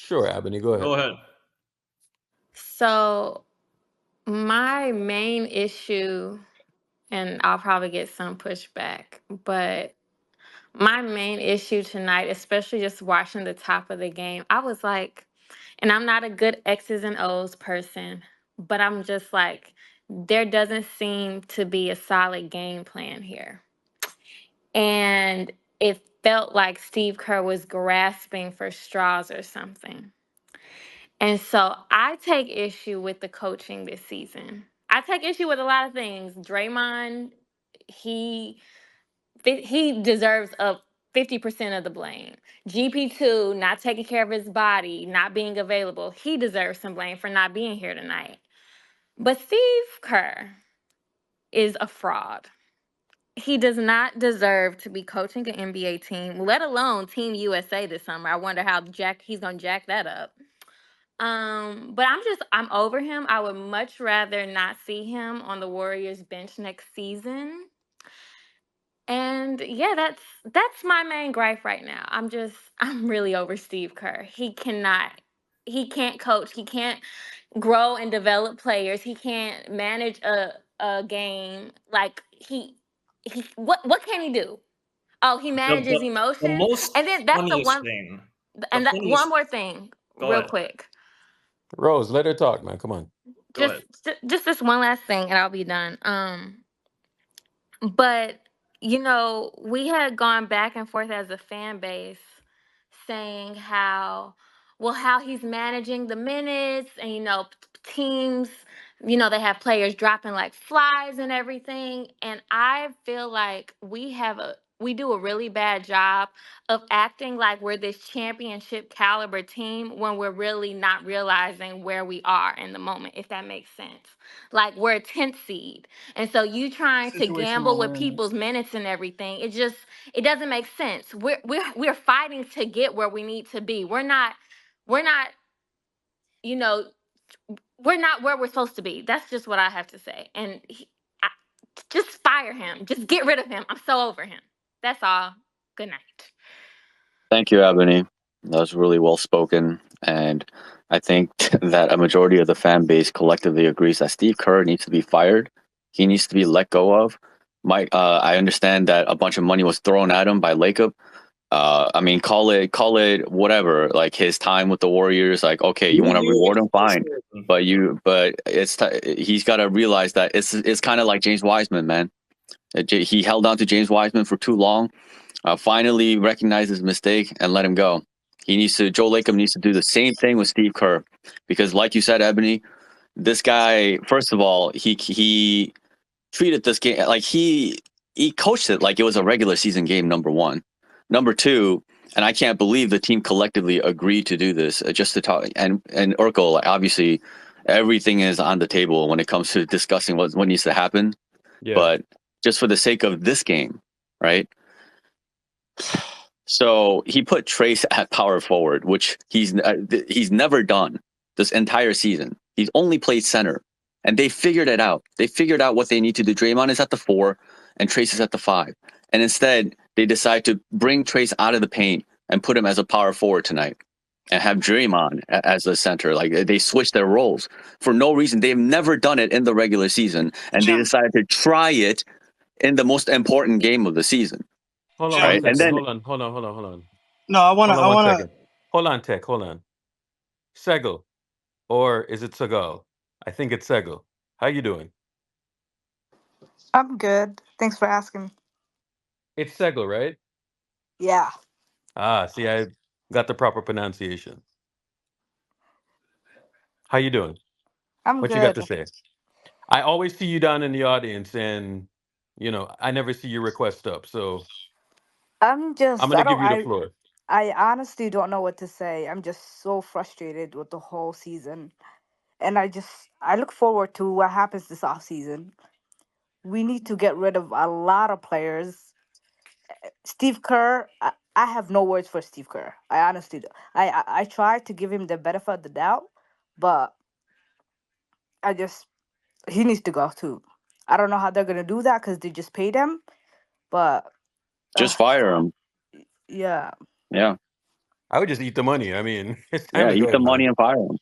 Sure, Ebony, go Go ahead. ahead. So, my main issue, and I'll probably get some pushback, but my main issue tonight, especially just watching the top of the game, I was like, and I'm not a good X's and O's person, but I'm just like, there doesn't seem to be a solid game plan here. And it felt like Steve Kerr was grasping for straws or something. And so I take issue with the coaching this season. I take issue with a lot of things. Draymond, he he deserves a 50% of the blame. GP2 not taking care of his body, not being available. He deserves some blame for not being here tonight. But Steve Kerr is a fraud. He does not deserve to be coaching an NBA team, let alone Team USA this summer. I wonder how he's gonna jack that up. But I'm over him. I would much rather not see him on the Warriors bench next season. And yeah, that's my main gripe right now. I'm really over Steve Kerr. He can't coach. He can't grow and develop players. He can't manage a game. Like what can he do? Oh, he The, manages the, the emotions. most And then that's the funniest one thing. The and that one funniest. more thing, Go real ahead. quick. Rose, let her talk, man. Come on. Go Just ahead. just this one last thing and I'll be done. But we had gone back and forth as a fan base saying how he's managing the minutes and teams, they have players dropping like flies and everything. And I feel like we do a really bad job of acting like we're this championship caliber team when we're really not realizing where we are in the moment, if that makes sense. Like we're a 10th seed. And so you trying to Situational gamble with awareness. people's minutes and everything, it doesn't make sense. We're fighting to get where we need to be. We're not, you know, we're not where we're supposed to be. That's just what I have to say. And just fire him. Just get rid of him. I'm so over him. That's all. Good night. Thank you, Ebony. That was really well spoken. And I think that a majority of the fan base collectively agrees that Steve Kerr needs to be fired. He needs to be let go of. Mike, I understand that a bunch of money was thrown at him by Lacob. I mean, call it whatever. Like his time with the Warriors. Like, okay, you want to reward him, fine. But he's got to realize that it's kind of like James Wiseman, man. He held on to James Wiseman for too long. Finally recognize his mistake and let him go. Joe Lacob needs to do the same thing with Steve Kerr, because like you said, Ebony, this guy, first of all, he treated this game like he coached it like it was a regular season game. Number one, number two, and I can't believe the team collectively agreed to do this just to talk. And Urkel, like, obviously, everything is on the table when it comes to discussing what needs to happen. Yeah. But just for the sake of this game, right? So he put Trace at power forward, which he's never done this entire season. He's only played center, and they figured it out. They figured out what they need to do. Draymond is at the 4, and Trace is at the 5. And instead, they decide to bring Trace out of the paint and put him as a power forward tonight, and have Draymond as the center. Like, they switched their roles for no reason. They've never done it in the regular season, and they decided to try it in the most important game of the season. Hold on Jim. one Right, and second. then Hold on. No, I wanna, Hold on I one wanna. second. Hold on, Tech. Hold on. Sego, or is it Segal? I think it's Sego. How you doing? I'm good. Thanks for asking. It's Sego, right? Yeah. See, I got the proper pronunciation. How you doing? I'm What you got good. to say? I always see you down in the audience, and I never see your request up. So I'm gonna give you the floor. I honestly don't know what to say. I'm just so frustrated with the whole season. And I look forward to what happens this off season. We need to get rid of a lot of players. Steve Kerr, I have no words for Steve Kerr. I honestly do. I try to give him the benefit of the doubt, but I just he needs to go too. I don't know how they're gonna do that because they just paid him, but just fire him. yeah. Yeah. I would just eat the money. I mean, it's time Yeah, to eat go, the money man. and fire him.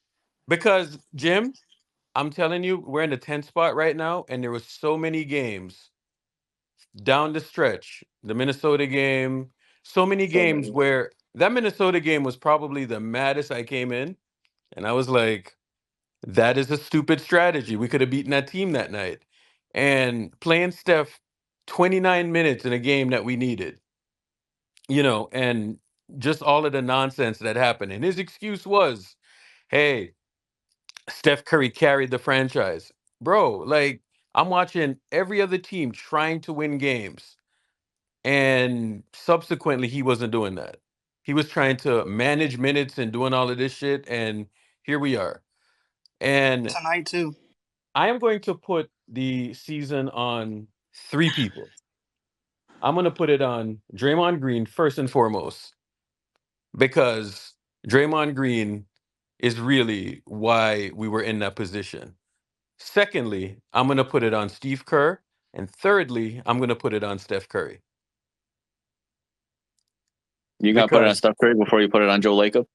Because Jim, I'm telling you, we're in the 10th spot right now, and there was so many games down the stretch. The Minnesota game, so many So games many. where that Minnesota game was probably the maddest I came in, and I was like, that is a stupid strategy. We could have beaten that team that night. And playing Steph 29 minutes in a game that we needed, and just all of the nonsense that happened. And his excuse was, hey, Steph Curry carried the franchise. Bro, like, I'm watching every other team trying to win games. And subsequently, he wasn't doing that. He was trying to manage minutes and doing all of this shit. And here we are. And Tonight too. I am going to put the season on three people. I'm going to put it on Draymond Green first and foremost, because Draymond Green is really why we were in that position. Secondly, I'm going to put it on Steve Kerr. And thirdly, I'm going to put it on Steph Curry. You gonna put it on Because Steph Curry before you put it on Joe Lacob?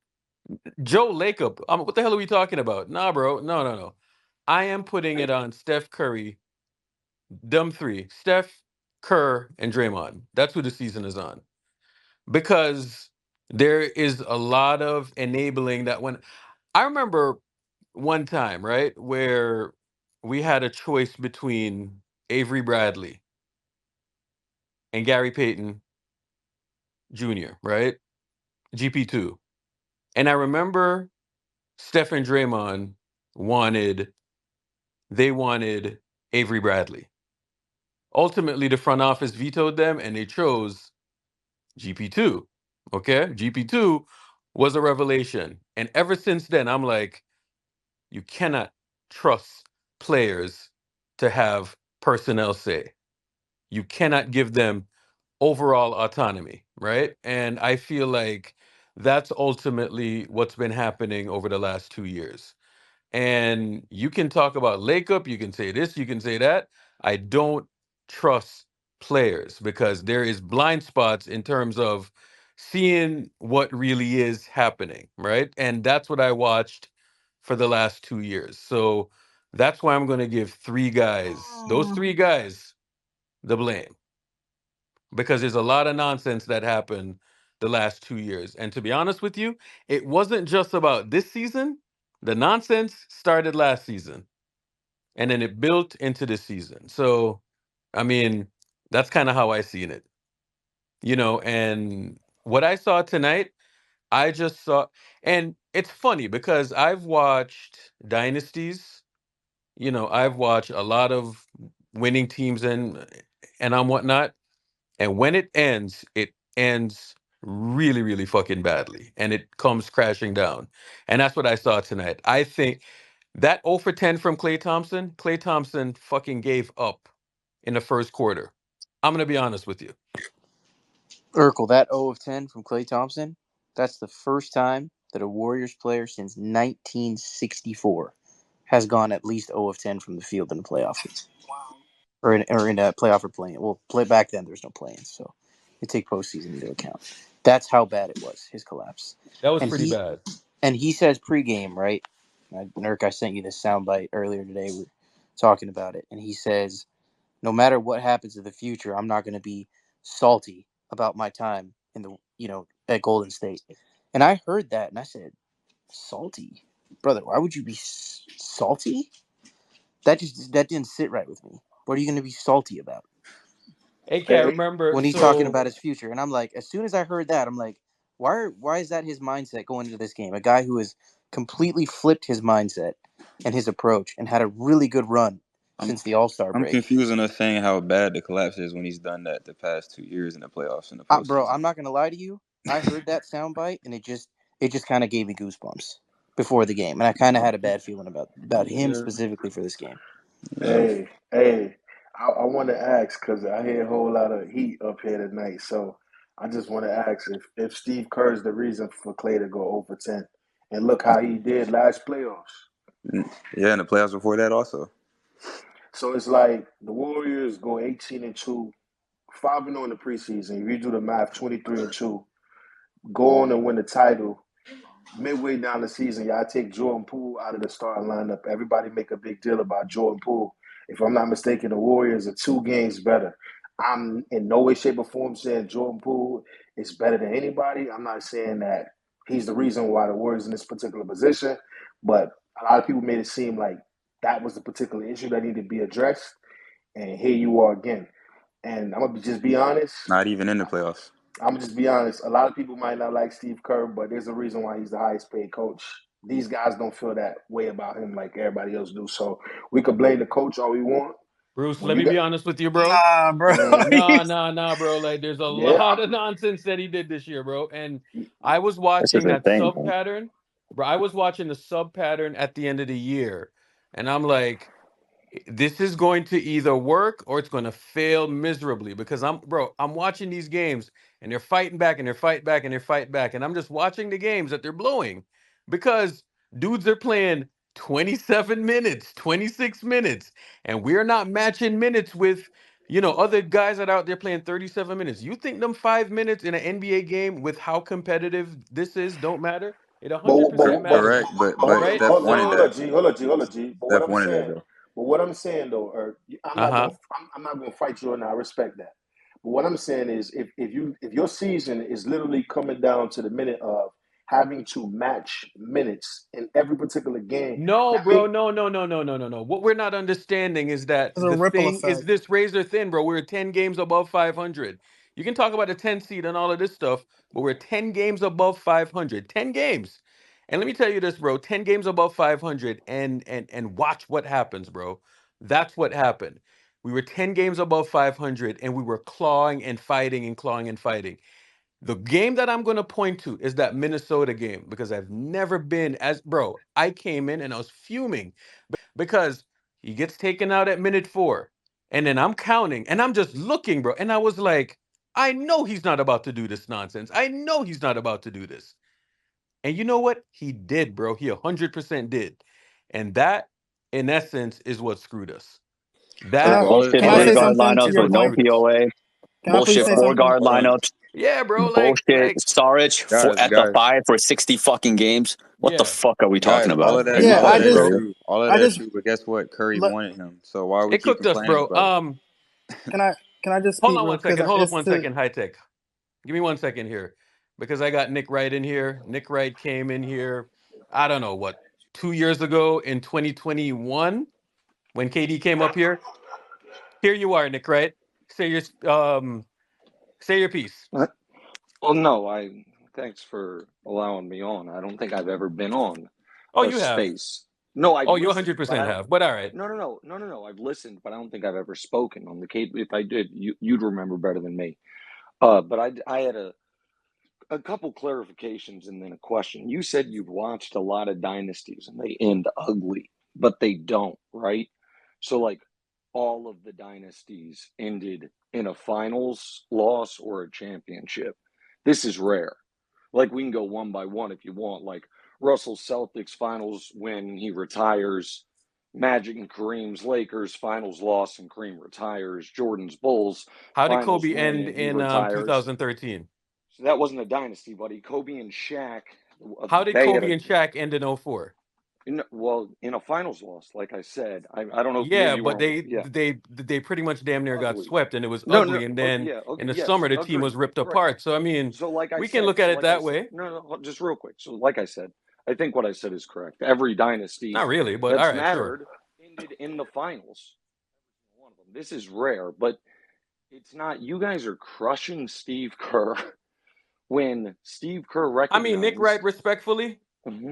Joe Lacob, what the hell are we talking about? Nah, bro. No, no, no. I am putting it on Steph Curry, them three, Steph, Kerr, and Draymond. That's who the season is on. Because there is a lot of enabling that when I remember one time, right, where we had a choice between Avery Bradley and Gary Payton Jr., right? GP2. And I remember Steph and Draymond wanted they wanted Avery Bradley. Ultimately, the front office vetoed them and they chose GP2. Okay? GP2 was a revelation. And ever since then, I'm like, you cannot trust players to have personnel say. You cannot give them overall autonomy, right? And I feel like that's ultimately what's been happening over the last 2 years. And you can talk about Lakeup, you can say this, you can say that. I don't trust players because there is blind spots in terms of seeing what really is happening, right? And that's what I watched for the last 2 years. So that's why I'm going to give those three guys, the blame because there's a lot of nonsense that happened the last 2 years. And to be honest with you, it wasn't just about this season. The nonsense started last season and then it built into this season. So, I mean, that's kind of how I seen it, and what I saw tonight, I just saw, and it's funny because I've watched dynasties, I've watched a lot of winning teams and I'm whatnot. And when it ends really, really fucking badly. And it comes crashing down. And that's what I saw tonight. I think that 0 for 10 from Klay Thompson fucking gave up in the first quarter. I'm going to be honest with you. Urkel, that 0 of 10 from Klay Thompson, that's the first time that a Warriors player since 1964 has gone at least 0 of 10 from the field in a playoff game. Or in a playoff or playing. Well, play back then, there's no playing, so you take postseason into account. That's how bad it was, his collapse. That was And pretty he bad. and he says pregame, right? Nurk, I sent you this soundbite earlier today. We're talking about it, and he says, "No matter what happens in the future, I'm not going to be salty about my time in at Golden State." And I heard that, and I said, "Salty, brother? Why would you be salty? That didn't sit right with me. What are you going to be salty about AK, I Hey, remember. when he's talking So about his future?" And I'm like, as soon as I heard that, I'm like, why is that his mindset going into this game? A guy who has completely flipped his mindset and his approach and had a really good run since the All-Star I'm break. confused on us saying how bad the collapse is when he's done that the past 2 years in the playoffs and the Bro, postseason. I'm not gonna lie to you. I heard that soundbite and it just kind of gave me goosebumps before the game, and I kind of had a bad feeling about him Yeah, specifically for this game. yeah. hey, I want to ask because I hear a whole lot of heat up here tonight. So I just want to ask if Steve Kerr is the reason for Clay to go over 10. And look how he did last playoffs. Yeah, and the playoffs before that also. So it's like the Warriors go 18-2, 5-0 in the preseason. If you do the math, 23-2. go on and win the title. Midway down the season, y'all take Jordan Poole out of the starting lineup. Everybody make a big deal about Jordan Poole. If I'm not mistaken, the Warriors are 2 games better. I'm in no way, shape, or form saying Jordan Poole is better than anybody. I'm not saying that he's the reason why the Warriors in this particular position, but a lot of people made it seem like that was the particular issue that needed to be addressed. And here you are again. And I'm gonna just be honest. Not even in the playoffs. I'm gonna just be honest. A lot of people might not like Steve Kerr, but there's a reason why he's the highest paid coach. These guys don't feel that way about him like everybody else do. So we could blame the coach all we want. Bruce, When let you me got, be honest with you, bro. Nah, bro. Nah, bro. Like, there's a yeah, lot of nonsense that he did this year, bro. And I, I was This watching is that insane, sub man. pattern, bro. I was watching the sub pattern at the end of the year, and I'm like, this is going to either work or it's going to fail miserably because I'm watching these games and they're fighting back and they're fighting back and they're fighting back. And I'm just watching the games that they're blowing because dudes are playing 27 minutes, 26 minutes, and we're not matching minutes with, other guys that are out there playing 37 minutes. You think them 5 minutes in an NBA game with how competitive this is don't matter? It but 100% matters, Correct, but right? Steph wanted hold on, that. G, hold on, G. But Steph wanted that though. what I'm saying though, Uh-huh. I'm not gonna fight you, and I respect that. But what I'm saying is, if your season is literally coming down to the minute of having to match minutes in every particular game, No, that bro. mean No, no, no, no, no, no, no. What we're not understanding is that There's a the ripple thing is effect. this razor thin, bro. We're 10 games above 500. You can talk about a 10 seed and all of this stuff, but we're 10 games above 500. 10 games. And let me tell you this, bro. 10 games above 500 and watch what happens, bro. That's what happened. We were 10 games above 500 and we were clawing and fighting and clawing and fighting. The game that I'm going to point to is that Minnesota game because I've never been as bro. I came in and I was fuming because he gets taken out at minute 4. And then I'm counting and I'm just looking, bro. And I was like, I know he's not about to do this nonsense. I know he's not about to do this. And you know what? He did, bro. He 100% did. And that, in essence, is what screwed us. Can Look, That, I all it, Bullshit can in I all three say it, guard essence, something to is lineups your with what no point? screwed us. POA. Can I please Bullshit say hold on, 4 something? guard hold on, lineups. Yeah, bro. Bullshit Like, Sarich for guys, at the guys, 5 for 60 fucking games. What the yeah. fuck are we talking guys. about? Are you Yeah, All of I fucking that is just serious? true. All of I that is just true. But guess what? Curry let, wanted him. So why we It keep cooked us, complaining bro. about it? can I just Hold speak on real one because second. Hold up it's one to second, high tech. Give me 1 second here. Because I got Nick Wright in here. Nick Wright came in here, I don't know what, 2 years ago in 2021 when KD came up here. Here you are, Nick Wright. Say your say your piece. Well, no, I thanks for allowing me on. I don't think I've ever been on Oh, a you have. space. No, I've Oh, you listened, but I 100% don't. have. But all right. No. I've listened, but I don't think I've ever spoken on the Cape. If I did, you'd remember better than me. But I had a couple clarifications and then a question. You said you've watched a lot of dynasties and they end ugly, but they don't, right? So, like, all of the dynasties ended in a finals loss or a championship. This is rare. Like, we can go one by one if you want. Like, Russell Celtics finals when he retires, Magic and Kareem's Lakers finals loss and Kareem retires, Jordan's Bulls How did finals Kobe win end and he in retires. 2013? So that wasn't a dynasty, buddy. Kobe and Shaq, How did they had Kobe a and Shaq end in '04? well in a finals loss. Like I said, I don't know if Yeah, maybe you but weren't. they Yeah, they they pretty much damn near got ugly. swept and it was No. ugly. And then Yeah. in Okay. the Yes. summer the team Agree. was ripped Right. apart. So I mean, So like I we can said. look at it that way. No. Just real quick. So like I said, I think what I said is correct. Every dynasty Not really, but all that's right, sure. mattered ended in the finals. One of them. This is rare, but it's not. You guys are crushing Steve Kerr when Steve Kerr I mean, Nick Wright, recognized. respectfully,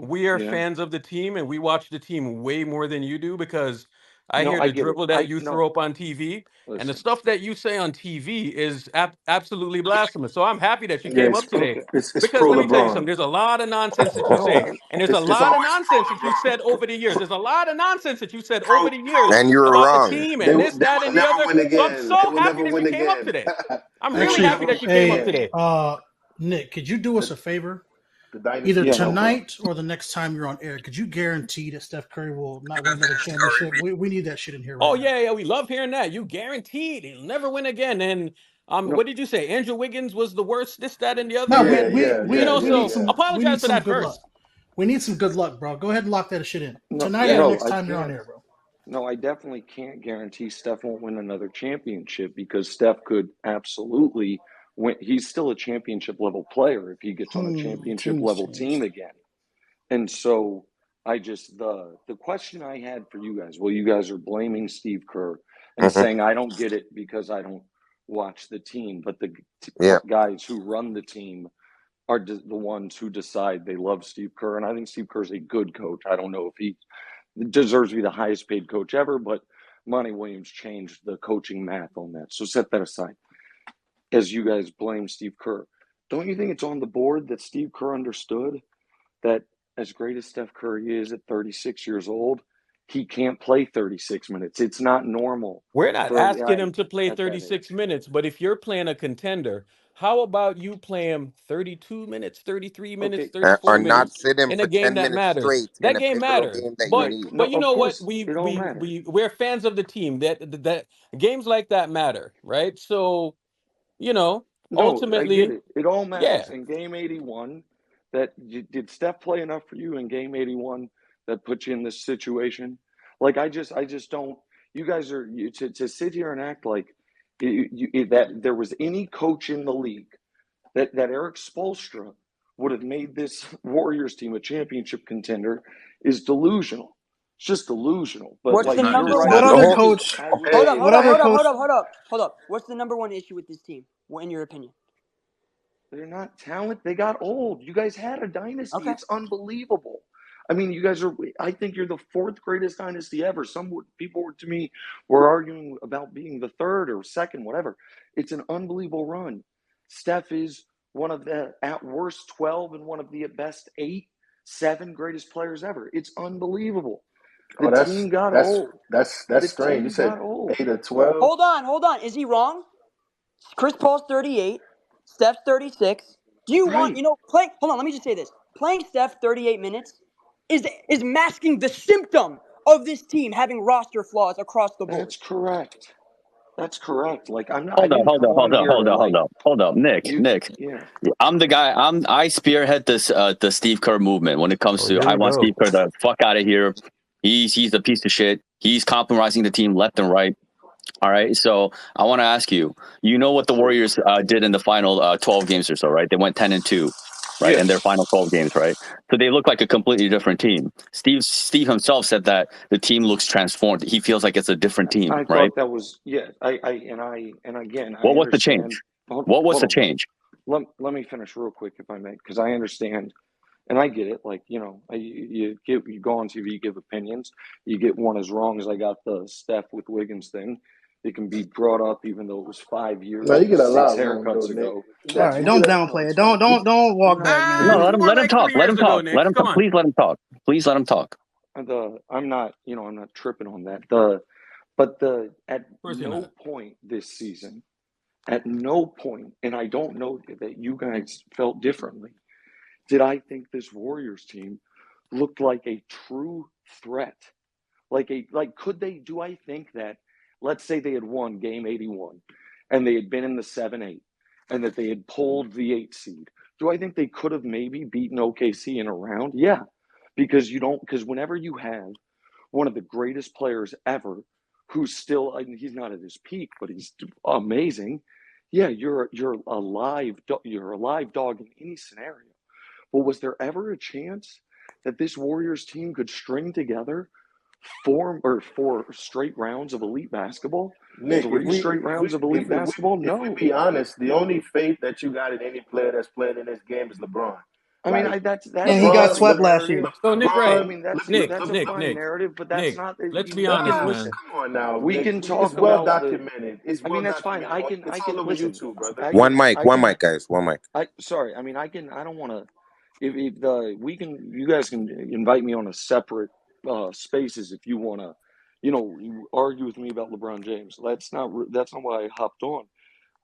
we are Yeah. fans of the team and we watch the team way more than you do because I No, hear I the get it. dribble that I you no. throw up on TV and the Listen. stuff that you say on TV is absolutely blasphemous. So I'm happy that you yeah, came up today Okay. it's because pro let me tell you something. LeBron. There's a lot of nonsense that you No. say, and there's a It's lot of always nonsense pro that you LeBron. said over the years. There's a lot of nonsense that you said over Pro the pro. years And you were about the wrong. team and this, They that, will and the never other. win So I'm again. They so will happy never that you win came up again. today. I'm They really will actually, happy never that you win came up hey, again. today. Nick, could you do us The, a favor? the Either dynasty Yeah, is no over. problem. tonight or the next time you're on air, could you guarantee that Steph Curry will not win another championship? We need that shit in here right Oh now. yeah, yeah, we love hearing that. You guaranteed he'll never win again. And No, What did you say? Andrew Wiggins was the worst. This, that, and the No, other. Yeah, yeah, yeah, we need So yeah, some apologize for that good luck. first. We need some good luck, bro. Go ahead and lock that shit in. no, Tonight or Yeah. no, next I time you're on can't. air, bro. No, I definitely can't guarantee Steph won't win another championship because Steph could absolutely win. He's still a championship level player if he gets on a championship Teams level team changed. again. And so I just the question I had for you guys, well, you guys are blaming Steve Kerr and Hmm. saying I don't get it because I don't watch the team, but the Yeah. guys who run the team are the ones who decide they love Steve Kerr, and I think Steve Kerr's a good coach. I don't know if he deserves to be the highest paid coach ever, but Monty Williams changed the coaching math on that. So set that aside. As you guys blame Steve Kerr, don't you think it's on the board that Steve Kerr understood that as great as Steph Curry is at 36 years old, he can't play 36 minutes. It's not normal We're not for a asking guy him to play at that 36 age. minutes, but if you're playing a contender, how about you play him 32 minutes, 33 minutes, Okay, Or 34 not minutes sit him in for a game 10 that minutes matters? straight in That a game pivotal matters. game that you right. But need. No, you of know what? course it all matters. We're fans of the team. That games like that matter, right? So, you know, No, I get ultimately, it. It all yeah. matters. In game 81, did Steph play enough for you in game 81 that put you in this situation? Like I just don't. You guys are to sit here and act like that there was any coach in the league that Eric Spoelstra would have made this Warriors team a championship contender is delusional. It's just delusional. But It's What's the like not. you're number It's right. one What not the other issue whole. with this? coach? I would Hold up, Hey, say hold What up, other hold up, coach? hold up, hold up, hold up. What's the number one issue with this team, in your opinion? they're not talent. They got old. You guys had a dynasty. Okay. It's unbelievable. I mean, you guys are. I think you're the fourth greatest dynasty ever. People were to me were arguing about being the third or second, whatever. It's an unbelievable run. Steph is one of the at worst 12 and one of the at best 8, 7 greatest players ever. It's unbelievable. The oh, team got old. that's The strange. You team said got old. 8 or 12. Hold on. Is he wrong? Chris Paul's 38, Steph's 36. Do you want, Right. play? Hold on, let me just say this. Playing Steph 38 minutes is masking the symptom of this team having roster flaws across the board. That's correct. That's correct. Like I'm not. I Hold up, didn't hold come up, on hold up, here hold to up, hold like up, hold up, Nick, you. Nick. Yeah. I'm the guy. I spearhead this the Steve Kerr movement when it comes Oh, to here I we want go. Steve Kerr the fuck out of here. He's a piece of shit. He's compromising the team left and right. All right. So I want to ask you. You know what the Warriors did in the final 12 games or so, right? They went 10-2, right, in their Yes. final 12 games, right? So they look like a completely different team. Steve himself said that the team looks transformed. He feels like it's a different team, I right? thought that was yeah. And again I What was the understand. change? What was Hold the on. change? Let me finish real quick if I may, because I understand and I get it. Like you go on TV, you give opinions. You get one as wrong as I got the Steph with Wiggins thing. It can be brought up even though it was 5 years No, you and get a 6 lot wrong though, haircuts Nick. ago. All That right, you Well, get don't a no, downplay it's it. fine. Don't walk No, back, No, man. It was more let him like talk. 3 years ago, Let Nick. him Come talk. on. Please let him talk. Please let him talk. I'm not, I'm not tripping on that. At Of course you're no not. point this season, at no point, and I don't know that you guys felt differently, did I think this Warriors team looked like a true threat. Could they do I think that let's say they had won game 81 and they had been in the 7-8 and that they had pulled the 8 seed. Do I think they could have maybe beaten OKC in a round? Yeah. Because whenever you have one of the greatest players ever who's still he's not at his peak, but he's amazing. Yeah, you're a live dog in any scenario. But was there ever a chance that this Warriors team could string together 4 straight rounds of elite basketball? Nick, 3 straight rounds of elite basketball? if we No. be honest, the only faith that you got in any player that's playing in this game is LeBron. I mean, Like And that's he a got LeBron, fine swept Le, last narrative. year. Le, So Nick I Wright, LeBron, mean, that's a fine Nick, narrative, but that's Nick. not. Let's be We honest, can nah, man. listen. come on now, We Nick. can It's talk well about the. documented. It's I well mean, that's fine. documented. It's all over listen. YouTube, brother. One mic, I one can mic, guys, one mic. sorry. I mean, I don't want to. If the we can, you guys can invite me on a separate spaces if you want to, argue with me about LeBron James. That's not why I hopped on,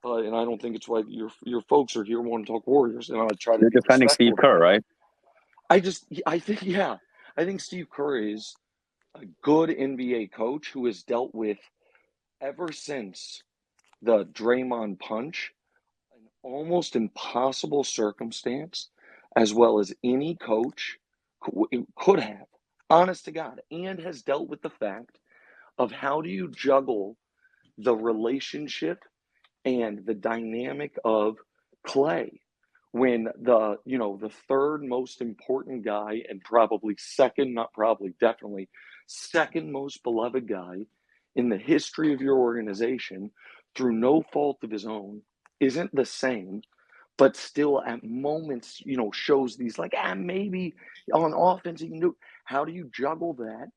and I don't think it's why your folks are here want to talk Warriors, and I'll try to You're be defending Steve respectful to Kerr, them. right? I think Steve Kerr is a good NBA coach who has dealt with ever since the Draymond punch, an almost impossible circumstance, as well as any coach could have, honest to God, and has dealt with the fact of how do you juggle the relationship and the dynamic of Clay when the third most important guy and probably second, not probably, definitely second most beloved guy in the history of your organization through no fault of his own isn't the same, but still at moments, shows these like, maybe on offense he can do. How do you juggle that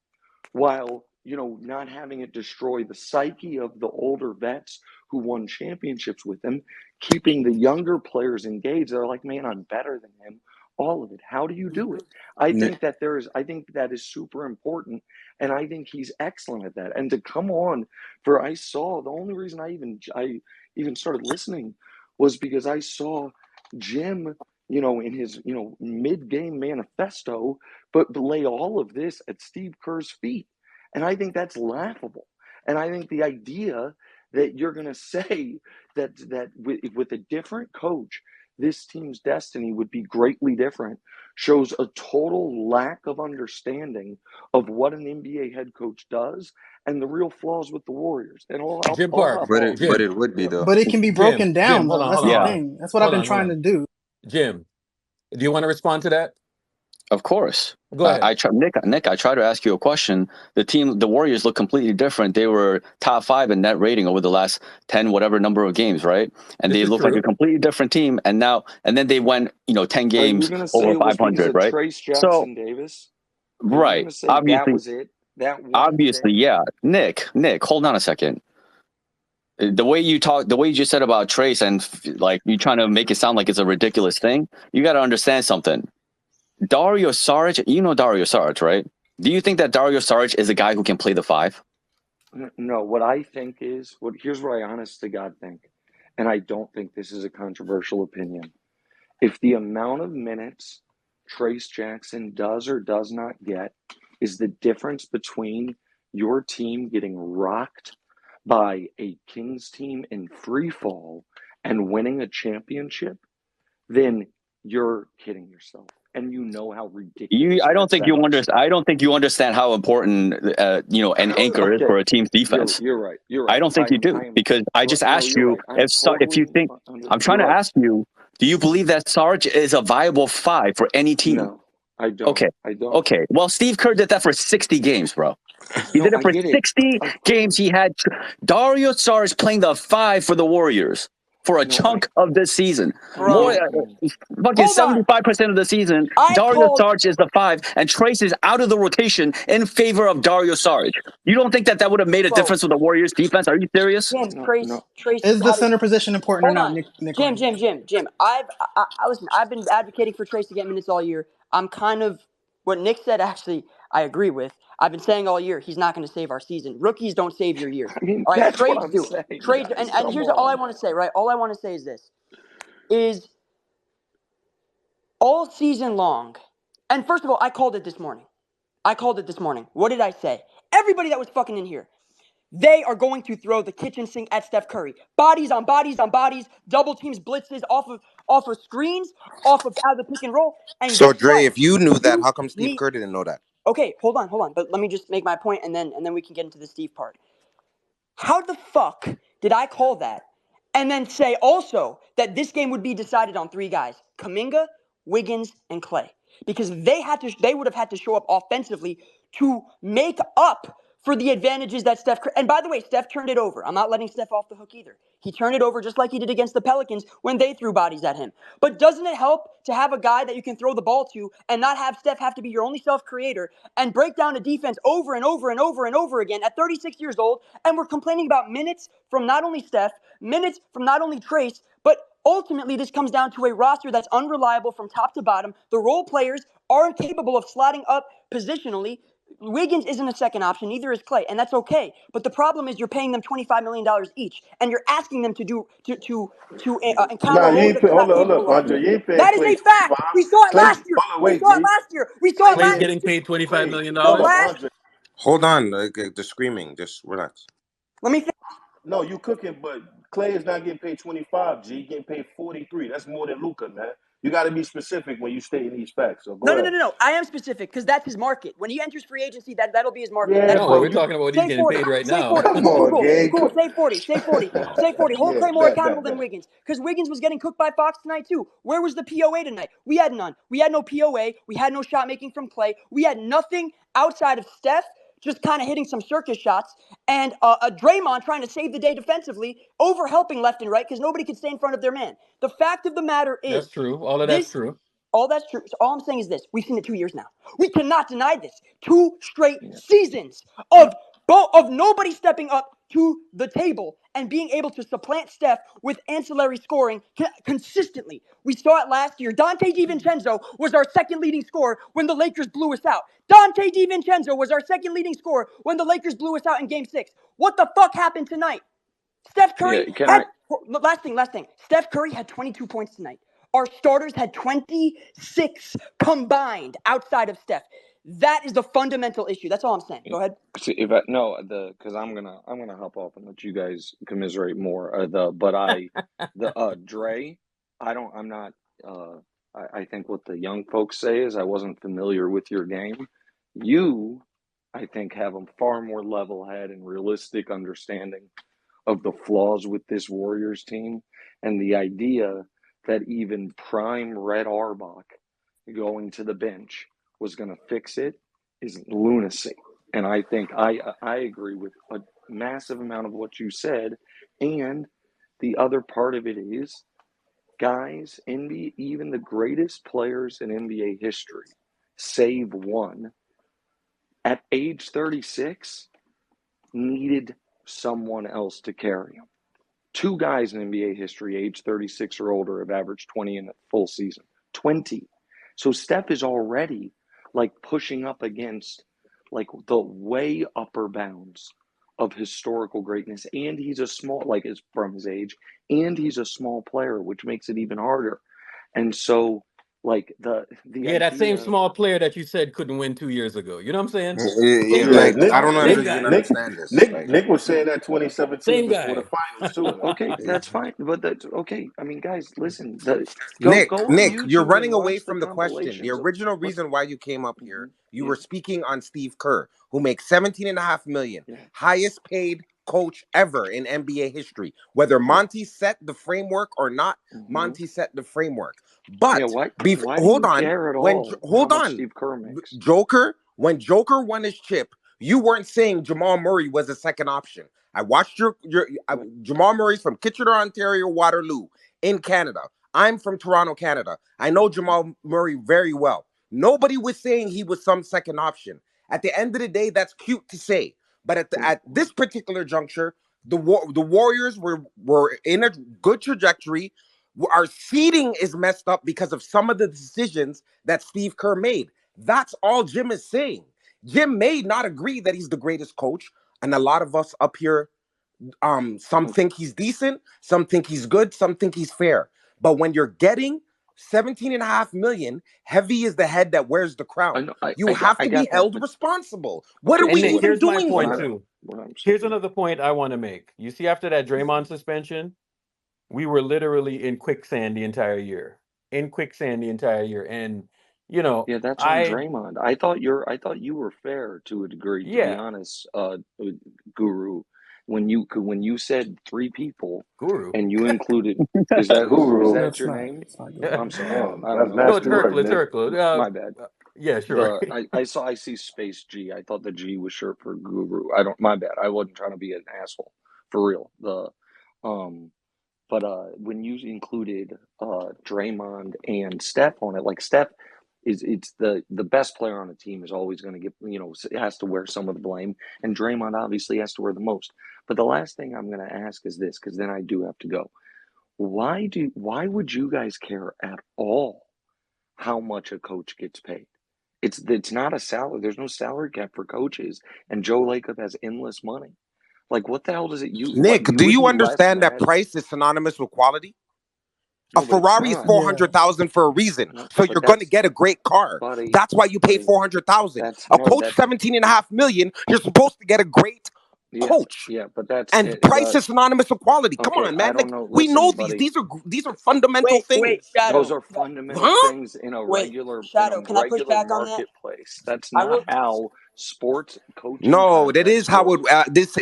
while not having it destroy the psyche of the older vets who won championships with him, keeping the younger players engaged? They're like, man, I'm better than him. All of it. How do you do it? I think that is super important, and I think he's excellent at that. And to come on the only reason I even started listening was because I saw Jim, in his mid-game manifesto, but lay all of this at Steve Kerr's feet. And I think that's laughable. And I think the idea that you're going to say that with a different coach, this team's destiny would be greatly different shows a total lack of understanding of what an NBA head coach does and the real flaws with the Warriors. And Jim I'll Park. hop But off. it Jim. would be though. But it can be broken Jim, down hold though. on, That's hold on, the hold Yeah, on. thing. That's what I've Hold been on, hold trying to on. do. Jim, do you want to respond to that? of course. Go ahead. Nick, I tried to ask you a question. The Warriors look completely different. They were top 5 in net rating over the last 10, whatever number of games, right? And This they is look like a true. completely different team. And then they went, 10 Are you games going to say over it was because 500, of right? Trace So, Jackson Davis? Are you going right. to say that was it? That one Obviously, thing? yeah. Nick, hold on a second. The way you just said about Trace and like you trying to make it sound like it's a ridiculous thing, you got to understand something. Dario Saric, Dario Saric, right? Do you think that Dario Saric is a guy who can play the 5? No, what I think is here's what I honest to God think, and I don't think this is a controversial opinion. If the amount of minutes Trace Jackson does or does not get is the difference between your team getting rocked by a Kings team in free fall and winning a championship, then you're kidding yourself. And you know how ridiculous I don't that think you sounds. understand. I don't think you understand how important an anchor is Okay, for a team's defense. you're right. You're I right. don't think you do because I just No, asked you're you right. I'm if you totally think I'm trying you're to right. ask you, do you believe that Sarge is a viable 5 for any team? No, I don't. Okay. I don't. Okay. Well, Steve Kerr did that for 60 games, bro. He No, did it I for get it. 60 Of games. He course. had Dario Saric playing the 5 for the Warriors for a No, I chunk of this season. More, Bro, understand. fucking hold on. 75% of the season, I Dario called. Saric is the 5, and Trace is out of the rotation in favor of Dario Saric. You don't think that would have made a Bro, difference with the Warriors defense? Are you serious? Jim, No, Trace, no. Trace Is the had. center position important or Hold not, on, Nick Jim, Ryan? Jim, Jim, Jim. Listen. I've been advocating for Trace to get minutes all year. I'm kind of what Nick said. Actually, I agree with. I've been saying all year he's not going to save our season. Rookies don't save your year. I mean, All right, that's what trades I'm do. saying, Trades, guys. and Come here's all I on. want to say. Right, all I want to say is this: is all season long. And first of all, I called it this morning. What did I say? Everybody that was fucking in here. They are going to throw the kitchen sink at Steph Curry. Bodies on bodies on bodies, double teams, blitzes off of screens, out of the pick and roll. And So guess Dre, what? if you knew that, You how come Steve need. Kerr didn't know that? Okay, hold on. But let me just make my point, and then we can get into the Steve part. How the fuck did I call that? And then say also that this game would be decided on 3 guys: Kuminga, Wiggins, and Clay. Because they would have had to show up offensively to make up for the advantages that Steph. And by the way, Steph turned it over. I'm not letting Steph off the hook either. He turned it over just like he did against the Pelicans when they threw bodies at him. But doesn't it help to have a guy that you can throw the ball to and not have Steph have to be your only self-creator and break down a defense over and over and over and over again at 36 years old? And we're complaining about minutes from not only Steph, minutes from not only Trace, but ultimately this comes down to a roster that's unreliable from top to bottom. The role players aren't capable of slotting up positionally. Wiggins isn't a second option, neither is Clay, and that's okay. But the problem is you're paying them $25 million each, and you're asking them to encounter Nah, you roles ain't that pay, they're not hold up, capable of. Andre. You ain't paying That is Clay a 25. fact. We saw it Clay, last year. hold on, We wait, saw it G. last year. We saw it Clay Clay's last getting getting paid $25 Clay. million So Hold dollars. up, last, Andre. Hold on, the screaming. Just relax. let me finish. No, you cooking, but Clay is not getting paid 25. G getting paid 43. That's more than Luka, man. You got to be specific when you state these facts. So go ahead. No. I am specific because that's his market. When he enters free agency, that'll be his market. Yeah, That's No, but we're fine. you talking about what he's Say getting 40. paid right Say now. 40. come Cool, on, cool, gang. cool. Say 40. Say 40. Say 40. Hold Yeah, Clay more bet, accountable bet, than bet. Wiggins because Wiggins was getting cooked by Fox tonight too. Where was the POA tonight? We had none. We had no POA. We had no shot making from Clay. We had nothing outside of Steph just kind of hitting some circus shots, and a Draymond trying to save the day defensively, over helping left and right because nobody could stay in front of their man. The fact of the matter That's is, true. All of that's this true. all that's true. So all I'm saying is this: we've seen it 2 years now. We cannot deny this. 2 straight Yeah. seasons of nobody stepping up to the table and being able to supplant Steph with ancillary scoring consistently. We saw it last year. Dante DiVincenzo was our second leading scorer when the Lakers blew us out. Dante DiVincenzo was our second leading scorer when the Lakers blew us out in Game 6. What the fuck happened tonight? Steph Yeah. Curry Can had I? last thing. Steph Curry had 22 points tonight. Our starters had 26 combined outside of Steph. That is the fundamental issue. That's all I'm saying. Go ahead. See, if I no the because I'm gonna hop off and let you guys commiserate more. The Dre, I'm not. I think what the young folks say is I wasn't familiar with your game. You, I think, have a far more level head and realistic understanding of the flaws with this Warriors team, and the idea that even prime Red Auerbach going to the bench was going to fix it is lunacy. And I think I agree with a massive amount of what you said. And the other part of it is, guys, NBA, even the greatest players in NBA history, save one, at age 36, needed someone else to carry them. Two guys in NBA history, age 36 or older, have averaged 20 in a full season. 20. So Steph is already like pushing up against like the way upper bounds of historical greatness. And he's a small, like is from his age, and he's a small player, which makes it even harder. And so like the Yeah, that same idea, small player that you said couldn't win 2 years ago. You know what I'm saying? Yeah, Same Yeah, guy. like Nick, I don't Same Nick, even guy. Nick, understand this. Nick, Like, Nick was saying that 2017 Same before the guy. finals too, man. okay, that's fine, but that's okay. I mean, guys, listen, Nick, go on Nick, you're YouTube and running away watch the from the question. The compilations of original what. reason why you came up here, Mhm. you were Yeah, speaking on Steve Kerr, who makes 17.5 million, yeah, highest paid coach ever in NBA history. Whether yeah. Monty set the framework or not, Hmm. Monty set the framework. Yeah, But why do hold you on, care at all how hold much on, Steve Kerr makes? When Joker won his chip, you weren't saying Jamal Murray was a second option. I watched What? Jamal Murray's from Kitchener, Ontario, Waterloo in Canada. I'm from Toronto, Canada. I know Mhm. Jamal Murray very well. Nobody was saying he was some second option. At the end of the day, that's cute to say. But at this particular juncture, the Warriors were in a good trajectory. Our seeding is messed up because of some of the decisions that Steve Kerr made. That's all Jim is saying. Jim may not agree that he's the greatest coach, and a lot of us up here, some Okay. think he's decent, some think he's good, some think he's fair. But when you're getting 17.5 million, heavy is the head that wears the I crown. know, You have I to be got that, held but responsible. What okay. are And we So Nick, even here's my doing point here? too. what I'm saying, Here's another point I want to make. You see, after that Draymond suspension, we were literally in quicksand the entire year. In quicksand the entire year. And, yeah, that's on I Draymond. I thought you were fair to a degree, to be yeah, honest, Guru. When you said three people, guru. and you included, is Guru. that your name? I'm sorry, Damn, I don't that's know. No, it's nasty work, Urkel. It's Nick. Urkel. My bad. Yeah, sure. I see Space G. I thought the G was short for Guru. I don't. My bad. I wasn't trying to be an asshole, for real. Um, but when you included Draymond and Steph on it, like Steph is, it's the best player on the team is always going to get, has to wear some of the blame, and Draymond obviously has to wear the most. But the last thing I'm going to ask is this, because then I do have to go. Why would you guys care at all how much a coach gets paid? It's not a salary. There's no salary cap for coaches, and Joe Lacob has endless money. Like, what the hell does it? Nick, You do would you be less understand that mad? price is synonymous with quality? A No, but it's Ferrari is not. 400,000 for a reason. No, So but you're going to get a great car. buddy, That's why you pay buddy. 400,000. That's A no, coach that's 17.5 million, you're supposed to get a great Yeah, coach. yeah, but that's And it. price is synonymous with quality. Come Okay, on, I man. don't Like know. we know Listen, these. buddy. These are fundamental Wait, things. Those Shadow. are fundamental Huh? things in a Wait, regular Shadow. Can I push back on that? marketplace. That's I not will. how sports coaching No, that is contracts how work. it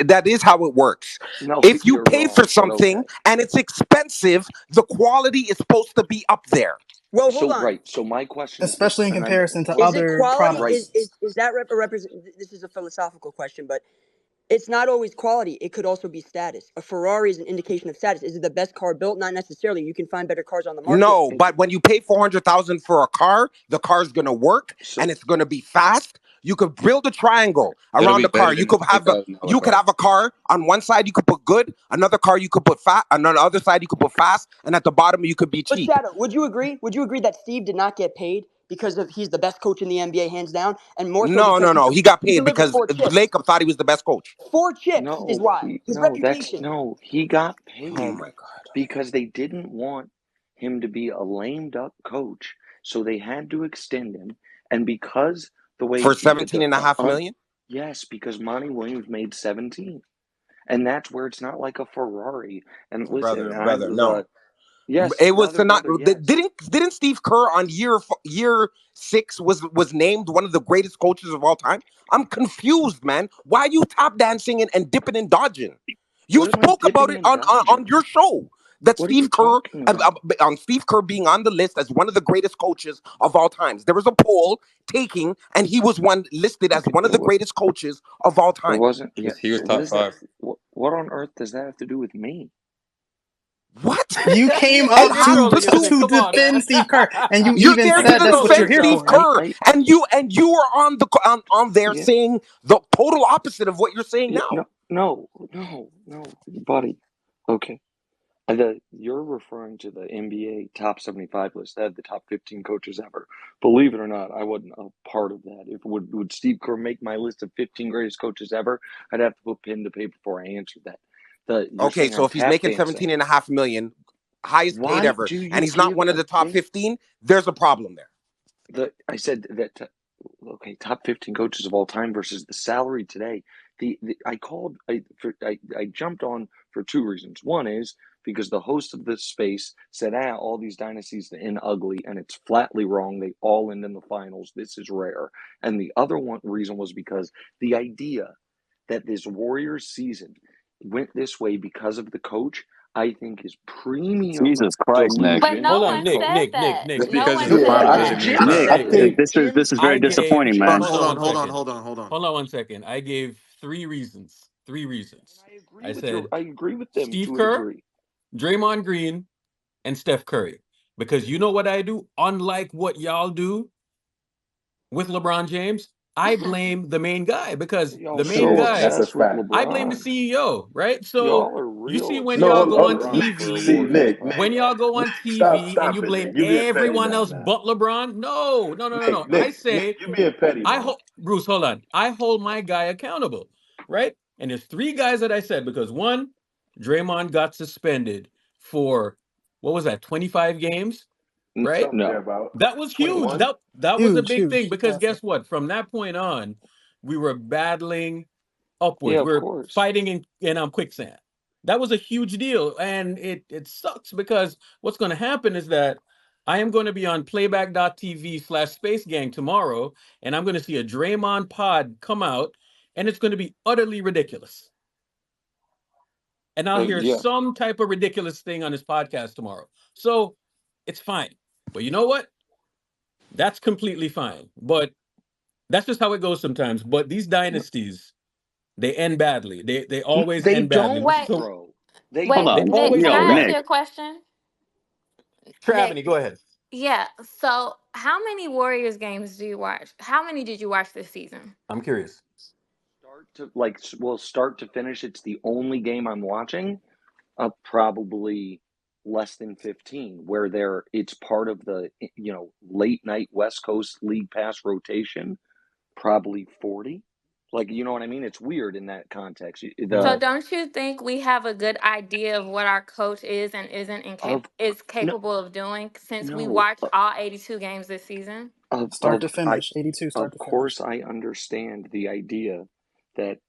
that is how it works. No, If you you're pay for wrong, but okay. something and it's expensive, the quality is supposed to be up there. Well, hold So on. right. So my question is this, especially in and comparison to hold Is on. it other quality? Right. products. Is that represent? This is a philosophical question, but it's not always quality. It could also be status. A Ferrari is an indication of status. Is it the best car built? Not necessarily. You can find better cars on the market. No, but when you pay 400,000 for a car, the car's gonna work and So it's gonna be fast. You could build a triangle It'll around be the car. better than a $20,000 You could car. have a car on one side you could put good, another car you could put fast, and on the other side you could put fast, and at the bottom you could be But cheap. Shadow, would you agree? Would you agree that Steve did not get paid because of he's the best coach in the NBA hands down, and more so No, because no, no. He got he paid delivered because four chips. Lacob thought he was the best coach. Four chips is no, why his reputation. he got Oh paid my god. because they didn't want him to be a lame duck coach, so they had to extend him. And because the For way 17 and a half million? yes, because Monty Williams made 17, and that's where it's not like a Ferrari. And listen, Brother, no. yes, It was to not brother, yes. didn't Steve Kerr on year 6 was named one of the greatest coaches of all time? I'm confused, man. Why are you tap dancing and dipping and dodging? You What am I spoke about dipping it and on dodging? your show that What are you Steve Kerr talking about? on Steve Kerr being on the list as one of the greatest coaches of all times. There was a poll taking, and he was one listed as Okay, one of the greatest coaches of all it time. wasn't. Yeah. He was What top is that? five. What on earth does that have to do with me? What? You came And up You're how to trolling us, to, Nick. to pursue? Come on, man. defend Steve Kerr, and you You're even there You're to said that's what you're trolling defend here us, Steve for, man. right? Kerr, I and you are on there yeah. saying the total opposite of what you're saying Yeah, now. no, buddy. Okay. You're referring to the NBA top 75 list. They had the top 15 coaches ever. Believe it or not, I wasn't a part of that. If would Steve Kerr make my list of 15 greatest coaches ever? I'd have to put pen to paper before I answered that. You're Okay, saying so I'm if he's tap making dancing. 17 and a half million, highest paid Why ever, do and you he's not give one of a the top damn? 15, there's a problem there. I said that okay, top 15 coaches of all time versus the salary today. I called I jumped on for two reasons. One is because the host of this space said, all these dynasties end ugly, and it's flatly wrong. They all end in the finals. This is rare. And the other one reason was because the idea that this Warriors season went this way because of the coach, I think is premium Jesus Christ, Nick. But delusion no Hold and on, one Nick, said Nick, coaching. Nick, that. Nick, Just Nick, No because one it's Nick, Yeah, said Nick, I Nick, that. Nick. Jim I Nick, said think it. this Jim is said very I it. gave disappointing, Hold on, man. hold on, hold hold on, on one hold on, second. hold on. Hold on one second. I gave three reasons. Three And reasons. I agree I with your said I agree with them Steve to a Kerr, degree. Draymond Green, and Steph Curry. Because you know what I do? Unlike what y'all do with LeBron James, I blame the main guy because Y'all the main so yeah, guy, that's a obsessed with fact. I blame the LeBron. CEO, right? So Y'all are you see real when No, y'all obsessed with go on hold, LeBron for see, TV, awards. Nick, when y'all go on stop, TV and you stop it, blame Nick. You being petty everyone now, else man. but LeBron, no, no, no, no, no. I Nick, say you being petty, I bro. hold Bruce, hold on. I hold my guy accountable, right? And there's three guys that I said because one, Draymond got suspended for what was that, 25 games, right? Something No, thereabout. That was huge. 21. That was a Huge, big thing huge, because massive. guess what? From that point on, we were battling yeah, upwards. of We're course. fighting in quicksand. That was a huge deal, and it sucks because what's going to happen is that I am going to be on playback.tv/Space Gang tomorrow, and I'm going to see a Draymond pod come out, and it's going to be utterly ridiculous. And I'll hear Yeah, some type of ridiculous thing on his podcast tomorrow. So it's fine. But you know what? That's completely fine. But that's just how it goes sometimes. But these dynasties, they end badly. They always they end badly. don't, Wait, So bro. They Hold wait, they on. Nick, always can Yo, end I ask Nick. you badly. a question? Nick, Travany, go ahead. yeah. So, how many Warriors games do you watch? How many did you watch this season? I'm curious. Start to finish. It's the only game I'm watching. Probably less than 15. Where it's part of the late night West Coast League Pass rotation. Probably 40. Like, you know what I mean? It's weird in that context. So, Mhm. don't you think we have a good idea of what our coach is and isn't Of is no capable of doing since we no watched all 82 games this season? Start of to I finish, 82, start of to finish. course I understand the idea that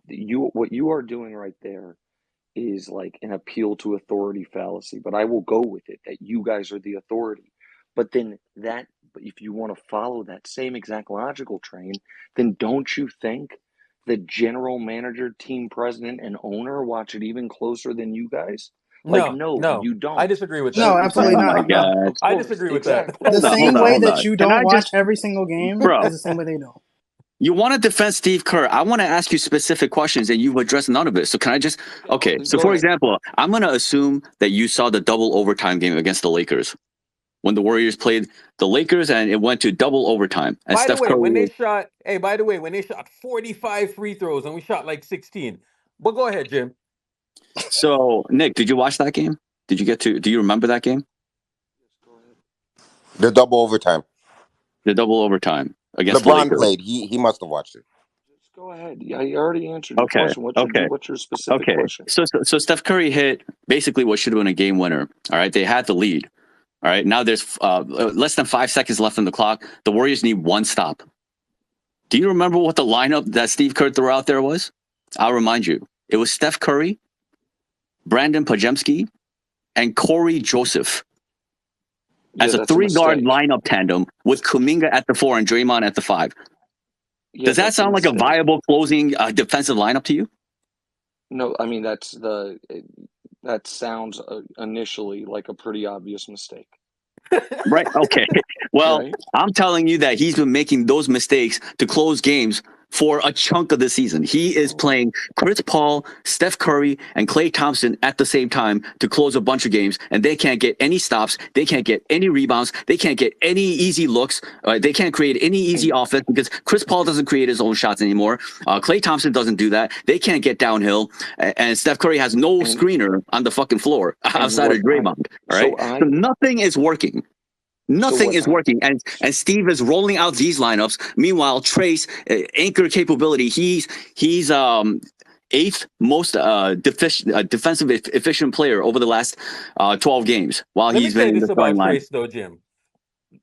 what you are doing right there is like an appeal to authority fallacy, but I will go with it that you guys are the authority. But then if you want to follow that same exact logical train, then don't you think the general manager, team president, and owner watch it even closer than you guys? Like, No, no, no, you I don't. disagree with No, that. absolutely Oh my not. No. God. Of I course, disagree with that. The exactly, Hold same on, way hold exactly. that on. you Can don't I just, watch every single game bro? is the same way they don't. You want to defend Steve Kerr. I want to ask you specific questions and you've addressed none of it. So can I just, okay. So Go for ahead. example, I'm going to assume that you saw the double overtime game against the Lakers when the Warriors played the Lakers and it went to double overtime and By the Steph way, Curry when they was, shot, hey, by the way, when they shot 45 free throws and we shot like 16. But go ahead, Jim. so Nick, did you watch that game? Do you remember that game? Go ahead. The double overtime. The double overtime against the LeBron Lakers. played. He must have watched it. Just go ahead. Yeah, you already answered your Okay. question. Okay. What's your specific Okay. question? So Steph Curry hit basically what should have been a game winner. All right. They had the lead. All right. Now there's less than 5 seconds left on the clock. The Warriors need one stop. Do you remember what the lineup that Steve Kerr threw out there was? I'll remind you. It was Steph Curry, Brandon Pajemski, and Corey Joseph Yeah, as a that's a 3 guard mistake. lineup tandem with Kuminga at the 4 and Draymond at the 5. Yeah, Does that that's a sound like a mistake. viable closing defensive lineup to you? No, I mean that sounds initially like a pretty obvious mistake, Right. Okay. Well, right? I'm telling you that he's been making those mistakes to close games for a chunk of the season. He is Oh, playing Chris Paul, Steph Curry, and Klay Thompson at the same time to close a bunch of games, and they can't get any stops. They can't get any rebounds. They can't get any easy looks. They can't create any easy and offense because Chris Paul doesn't create his own shots anymore. Klay Thompson doesn't do that. They can't get downhill, and Steph Curry has no and screener on the fucking floor and outside of what I Draymond. All right. so So I nothing is working. so Nothing what is I working, and Steve is rolling out these lineups. Meanwhile, Trace anchor capability. He's eighth most defensive efficient player over the last 12 games while Let me he's been say in the this starting about line. Trace, though, Jim.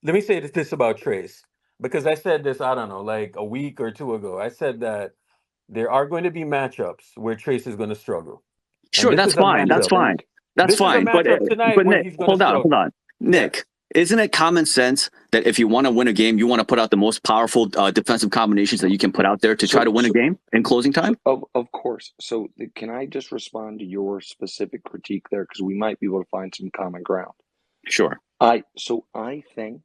Let me say this about Trace, because I said this, I don't know, like a week or two ago. I said that there are going to be matchups where Trace is going to struggle. And Sure, this that's is a fine. That's matchup. fine. That's This is a fine. matchup tonight But where Nick, he's going to hold on, hold struggle. on, Yes. Nick. Isn't it common sense that if you want to win a game, you want to put out the most powerful defensive combinations that you can put out there to try so to win a so game in closing so time? of course. So can I just respond to your specific critique there because we might be able to find some common ground. Sure. I think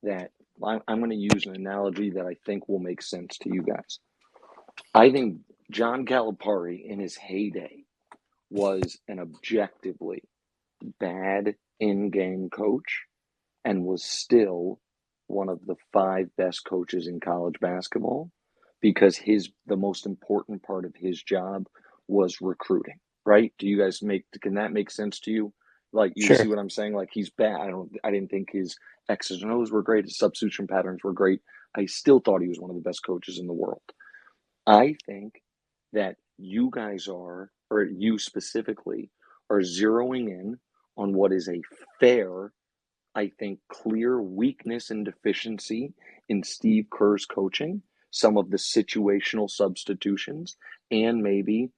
that I'm going to use an analogy that I think will make sense to you guys. I think John Calipari in his heyday was an objectively bad in-game coach and was still one of the 5 best coaches in college basketball because the most important part of his job was recruiting, right? Do you guys can that make sense to you? Like, you see Sure. what I'm saying? Like, he's bad. I didn't think his X's and O's were great. His substitution patterns were great. I still thought he was one of the best coaches in the world. I think that you guys are, or you specifically, are zeroing in on what is a fair, I think, clear weakness and deficiency in Steve Kerr's coaching, some of the situational substitutions, and maybe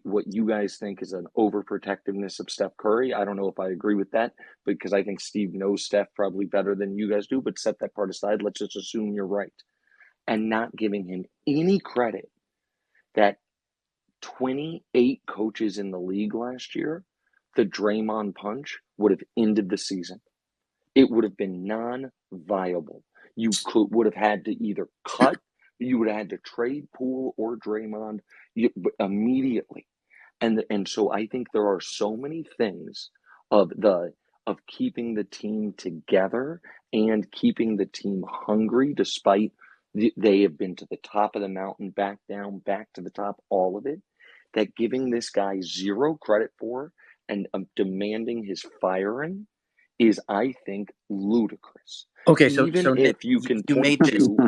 what you guys think is an overprotectiveness of Steph Curry. I don't know if I agree with that because I think Steve knows Steph probably better than you guys do, but set that part aside. Let's just assume you're right. And not giving him any credit that 28 coaches in the league last year, the Draymond punch would have ended the season. It would have been non-viable. Would have had to either cut, you would have had to trade Poole or Draymond immediately. And so I think there are so many things of keeping the team together and keeping the team hungry despite they have been to the top of the mountain, back down, back to the top, all of it, that giving this guy zero credit for and demanding his firing is, I think, ludicrous. Okay, so Even Nick, if you can you point made this. to,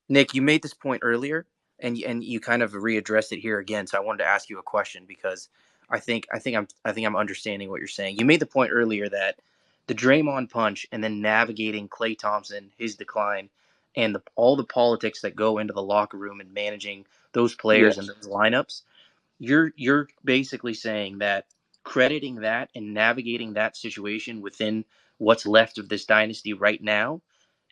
Nick, you made this point earlier, and you kind of readdressed it here again. So I wanted to ask you a question because I think I'm understanding what you're saying. You made the point earlier that the Draymond punch and then navigating Klay Thompson, his decline, and all the politics that go into the locker room and managing those players and Yes, those lineups, you're basically saying that crediting that and navigating that situation within what's left of this dynasty right now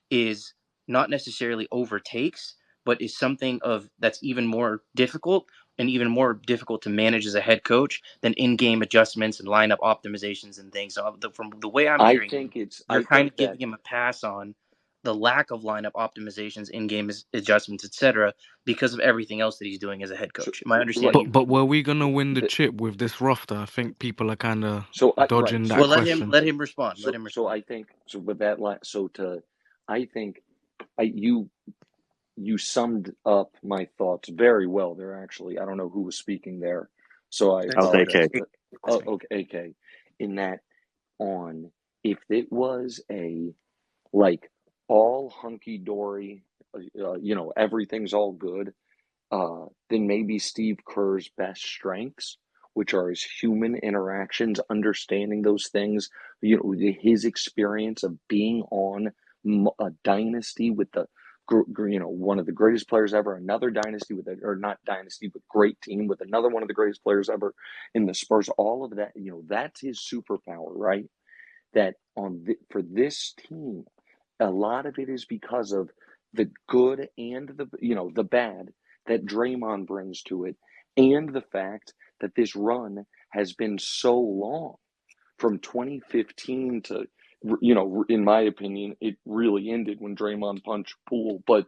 is not necessarily overtakes, but is something of that's even more difficult and even more difficult to manage as a head coach than in-game adjustments and lineup optimizations and things. So from the way I'm I hearing you, think it's. you're I kind think of that giving him a pass on the lack of lineup optimizations, in-game adjustments, etc., because of everything else that he's doing as a head so. coach. Am I Right. understanding you? But were we gonna win the The, chip with this roster? I think people are kind of so I right. dodging that Well, So question. let him respond. Let him so respond. I think so with that so to I think you summed up my thoughts very well there. Actually, I don't know who was speaking there, so I That That was AK. apologize. was me. Okay, AK. In that, on if it was a like all hunky dory, everything's all good, then maybe Steve Kerr's best strengths, which are his human interactions, understanding those things, his experience of being on a dynasty with one of the greatest players ever, another dynasty or not dynasty, but great team with another one of the greatest players ever in the Spurs. All of that, that's his superpower, right? That for this team, a lot of it is because of the good and the bad that Draymond brings to it, and the fact that this run has been so long from 2015 to in my opinion, it really ended when Draymond punched Poole. But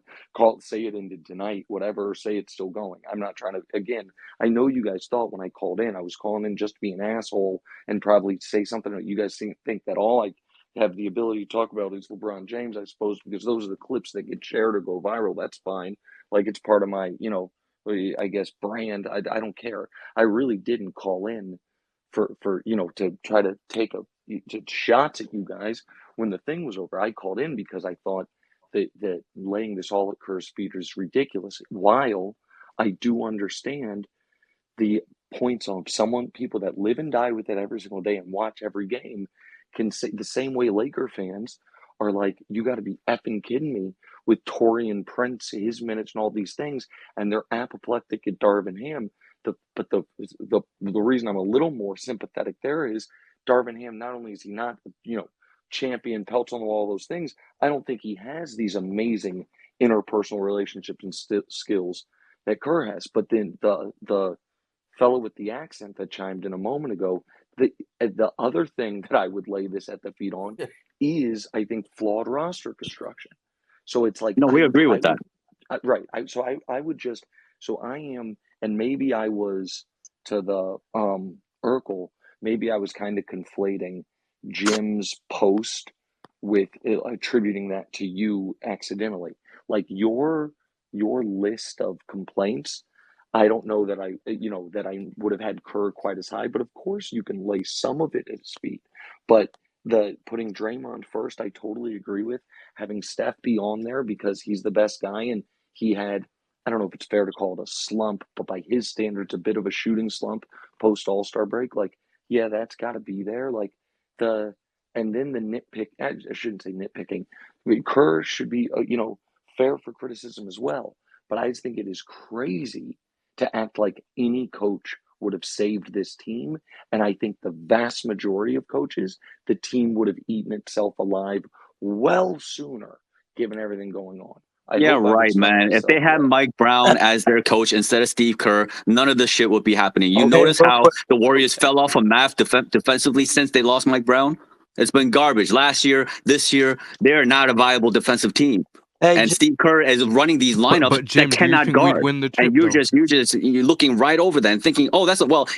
say it ended tonight, whatever, or say it's still going. I'm not trying to. Again, I know you guys thought when I called in, I was calling in just to be an asshole and probably say something that you guys think that all I have the ability to talk about is LeBron James, I suppose, because those are the clips that get shared or go viral. That's fine. Like it's part of my, I guess brand. I don't care. I really didn't call in for to try to take shots at you guys when the thing was over. I called in because I thought that laying this all at Kerr's feet is ridiculous. While I do understand the points on people that live and die with it every single day and watch every game can say the same way Laker fans are like, you got to be effing kidding me with Torian Prince, his minutes and all these things, and they're apoplectic at Darvin Ham. The reason I'm a little more sympathetic there is Darvin Ham. Not only is he not champion, pelts on the wall, those things, I don't think he has these amazing interpersonal relationships and skills that Kerr has. But then the fellow with the accent that chimed in a moment ago, the other thing that I would lay this at the feet on is, I think, flawed roster construction. So it's like No, we agree I with that. would right. I would just so I am, and maybe I was to the Urkel. Maybe I was kind of conflating Jim's post with attributing that to you accidentally. Like your list of complaints, I don't know that I would have had Kerr quite as high, but of course you can lay some of it at his feet. But the putting Draymond first, I totally agree with. Having Steph be on there because he's the best guy, and he had, I don't know if it's fair to call it a slump, but by his standards, a bit of a shooting slump post All-Star break. Like, yeah, that's got to be there. Like the and then the nitpick. I shouldn't say nitpicking. I mean, Kerr should be fair for criticism as well. But I just think it is crazy to act like any coach would have saved this team. And I think the vast majority of coaches, the team would have eaten itself alive well sooner, given everything going on. I Yeah, hope I'm right, explaining man. If they myself had well. Mike Brown as their coach instead of Steve Kerr, none of this shit would be happening. You Okay, notice real how quick. the Warriors fell off a map defensively since they lost Mike Brown? It's been garbage. Last year, this year, they're not a viable defensive team. Hey, And Steve Kerr is running these lineups But that Jim, do you cannot think we'd guard. win the And chip though? you're looking right over that and thinking, oh,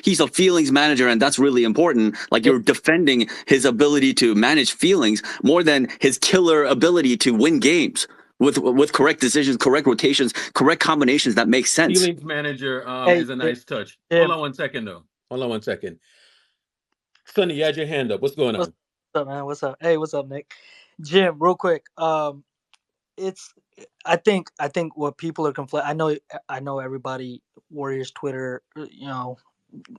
he's a feelings manager, and that's really important. Like yeah, you're defending his ability to manage feelings more than his killer ability to win games with correct decisions, correct rotations, correct combinations that make sense. Feelings manager hey, is a nice touch. Hold Jim, on one second though. Hold on one second. Sonny, you had your hand up. What's going what's on? up, man? What's up? Hey, what's up, Nick? Jim, real quick. It's I think what people are conflating. I know everybody Warriors Twitter,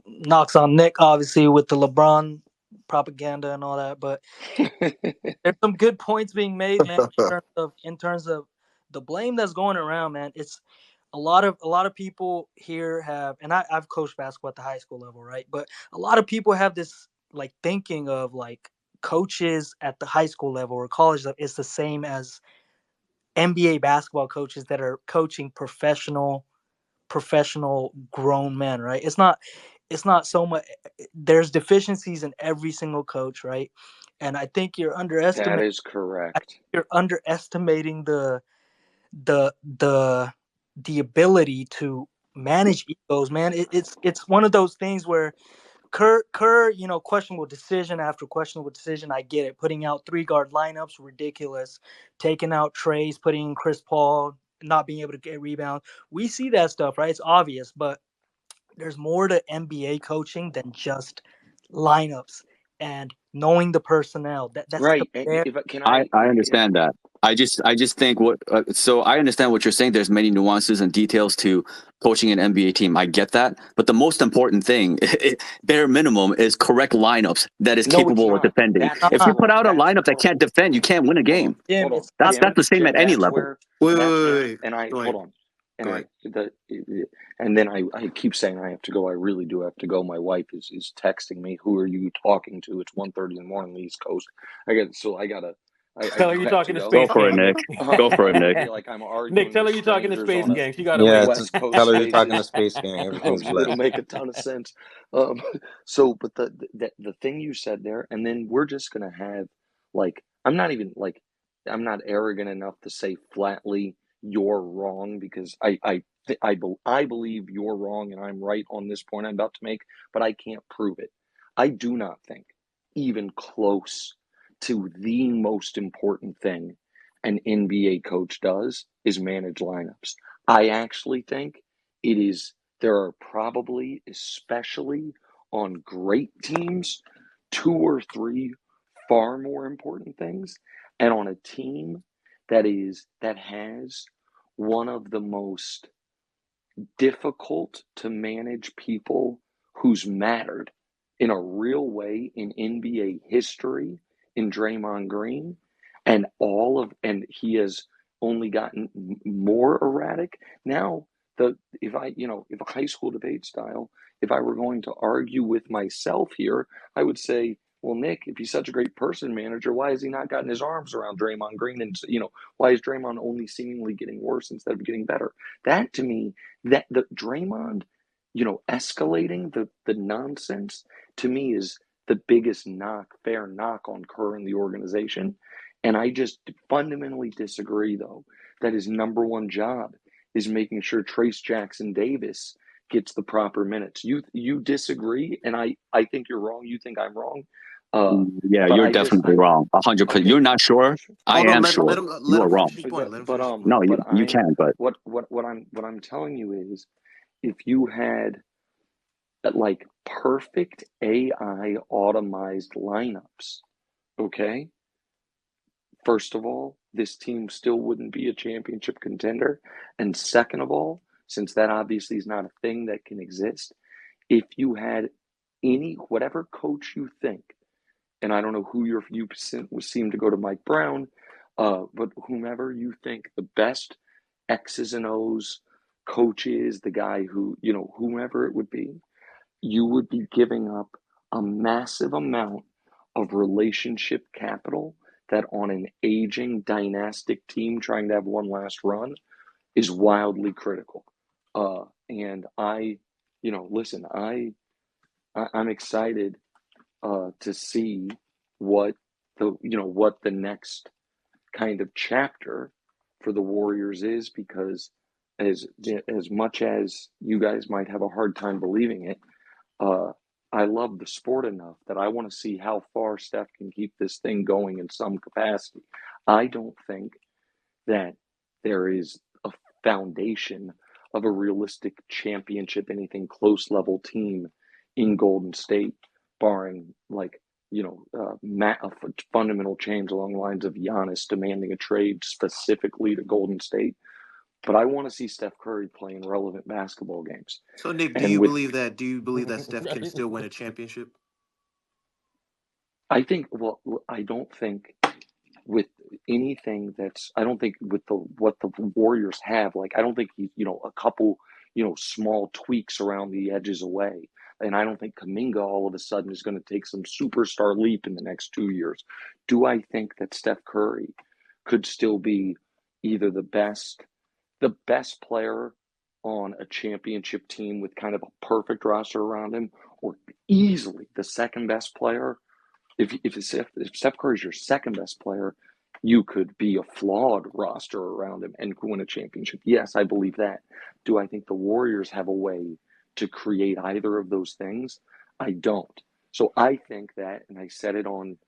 knocks on Nick obviously with the LeBron propaganda and all that, but there's some good points being made, man. In terms of the blame that's going around, man, it's a lot of people here have, and I've coached basketball at the high school level, right? But a lot of people have this like thinking of like coaches at the high school level or college level. It's the same as NBA basketball coaches that are coaching professional grown men, right? It's not so much. There's deficiencies in every single coach, right? And I think That is correct. you're underestimating the the the ability to manage egos, man. It's one of those things where Kerr, questionable decision after questionable decision. I get it. Putting out 3 guard lineups, ridiculous. Taking out Trays, putting in Chris Paul, not being able to get rebounds. We see that stuff, right? It's obvious, but there's more to NBA coaching than just lineups and knowing the personnel. That's the Right. bare. If can I understand that. I just think so I understand what you're saying. There's many nuances and details to coaching an NBA team. I get that, but the most important thing, bare minimum, is correct lineups that is No, it's capable of not. defending. That's If you put out a that's lineup that where can't defend, you can't win a hold on, game. Jim, hold on, it's That's not Jim, the same Jim. at any That's level. where Wait, wait, that's wait, where, wait. and I Go hold ahead. on, and Go I ahead. and then I keep saying I have to go. I really do have to go. My wife is texting me. Who are you talking to? It's 1:30 in the morning, on the East Coast. I Tell her do you're have to talking to go. Go Space for it, Gang, Nick. Nick. Go for it, I Nick. feel like I'm Nick, arguing tell with her you're talking to strangers Space on Gang. She gotta Yeah, wait. West Coast tell her you're talking to Spaces. Space Gang. Everything's It'll blessed. make a ton of sense. Um, so, but the thing you said there, and then we're just gonna have like I'm not arrogant enough to say flatly you're wrong because I believe you're wrong and I'm right on this point I'm about to make, but I can't prove it. I do not think even close to the most important thing an NBA coach does is manage lineups. I actually think it is there are probably, especially on great teams, 2 or 3 far more important things. And on a team that has one of the most difficult to manage people who's mattered in a real way in NBA history in Draymond Green, and he has only gotten more erratic. Now, the if a high school debate style, if I were going to argue with myself here, I would say, well, Nick, if he's such a great person manager, why has he not gotten his arms around Draymond Green? And why is Draymond only seemingly getting worse instead of getting better? That to me, that the Draymond, escalating the nonsense to me is the biggest fair knock on Kerr and the organization. And I just fundamentally disagree, though, that his number one job is making sure Trace Jackson Davis gets the proper minutes. You disagree, and I think you're wrong. You think I'm wrong. Yeah, But you're I just definitely wrong. 100%. okay. You're not sure. I Hold on. am Let sure. him You let are him wrong. finish his point. Let him finish his point. No, you can, but What I'm telling you is if you had like perfect AI automized lineups, okay? First of all, this team still wouldn't be a championship contender. And second of all, since that obviously is not a thing that can exist, if you had whatever coach you think, and I don't know who you seem to go to Mike Brown, but whomever you think the best X's and O's coach is, the guy who, whomever it would be, you would be giving up a massive amount of relationship capital that on an aging dynastic team trying to have one last run is wildly critical. And listen, I'm excited to see what the next kind of chapter for the Warriors is because as much as you guys might have a hard time believing it, uh, I love the sport enough that I want to see how far Steph can keep this thing going in some capacity. I don't think that there is a foundation of a realistic championship, anything close level team in Golden State, barring a fundamental change along the lines of Giannis demanding a trade specifically to Golden State. But I want to see Steph Curry playing relevant basketball games. So Nick, And with do you believe that Steph can still win a championship? I think, well, I don't think with anything that's, I don't think with what the Warriors have, like I don't think a couple small tweaks around the edges away, and I don't think Kaminga all of a sudden is going to take some superstar leap in the next 2 years. Do I think that Steph Curry could still be either the best player on a championship team with kind of a perfect roster around him, or easily the second best player? If Steph Curry's your second best player, you could be a flawed roster around him and win a championship. Yes, I believe that. Do I think the Warriors have a way to create either of those things? I don't. So I think that, and I said it on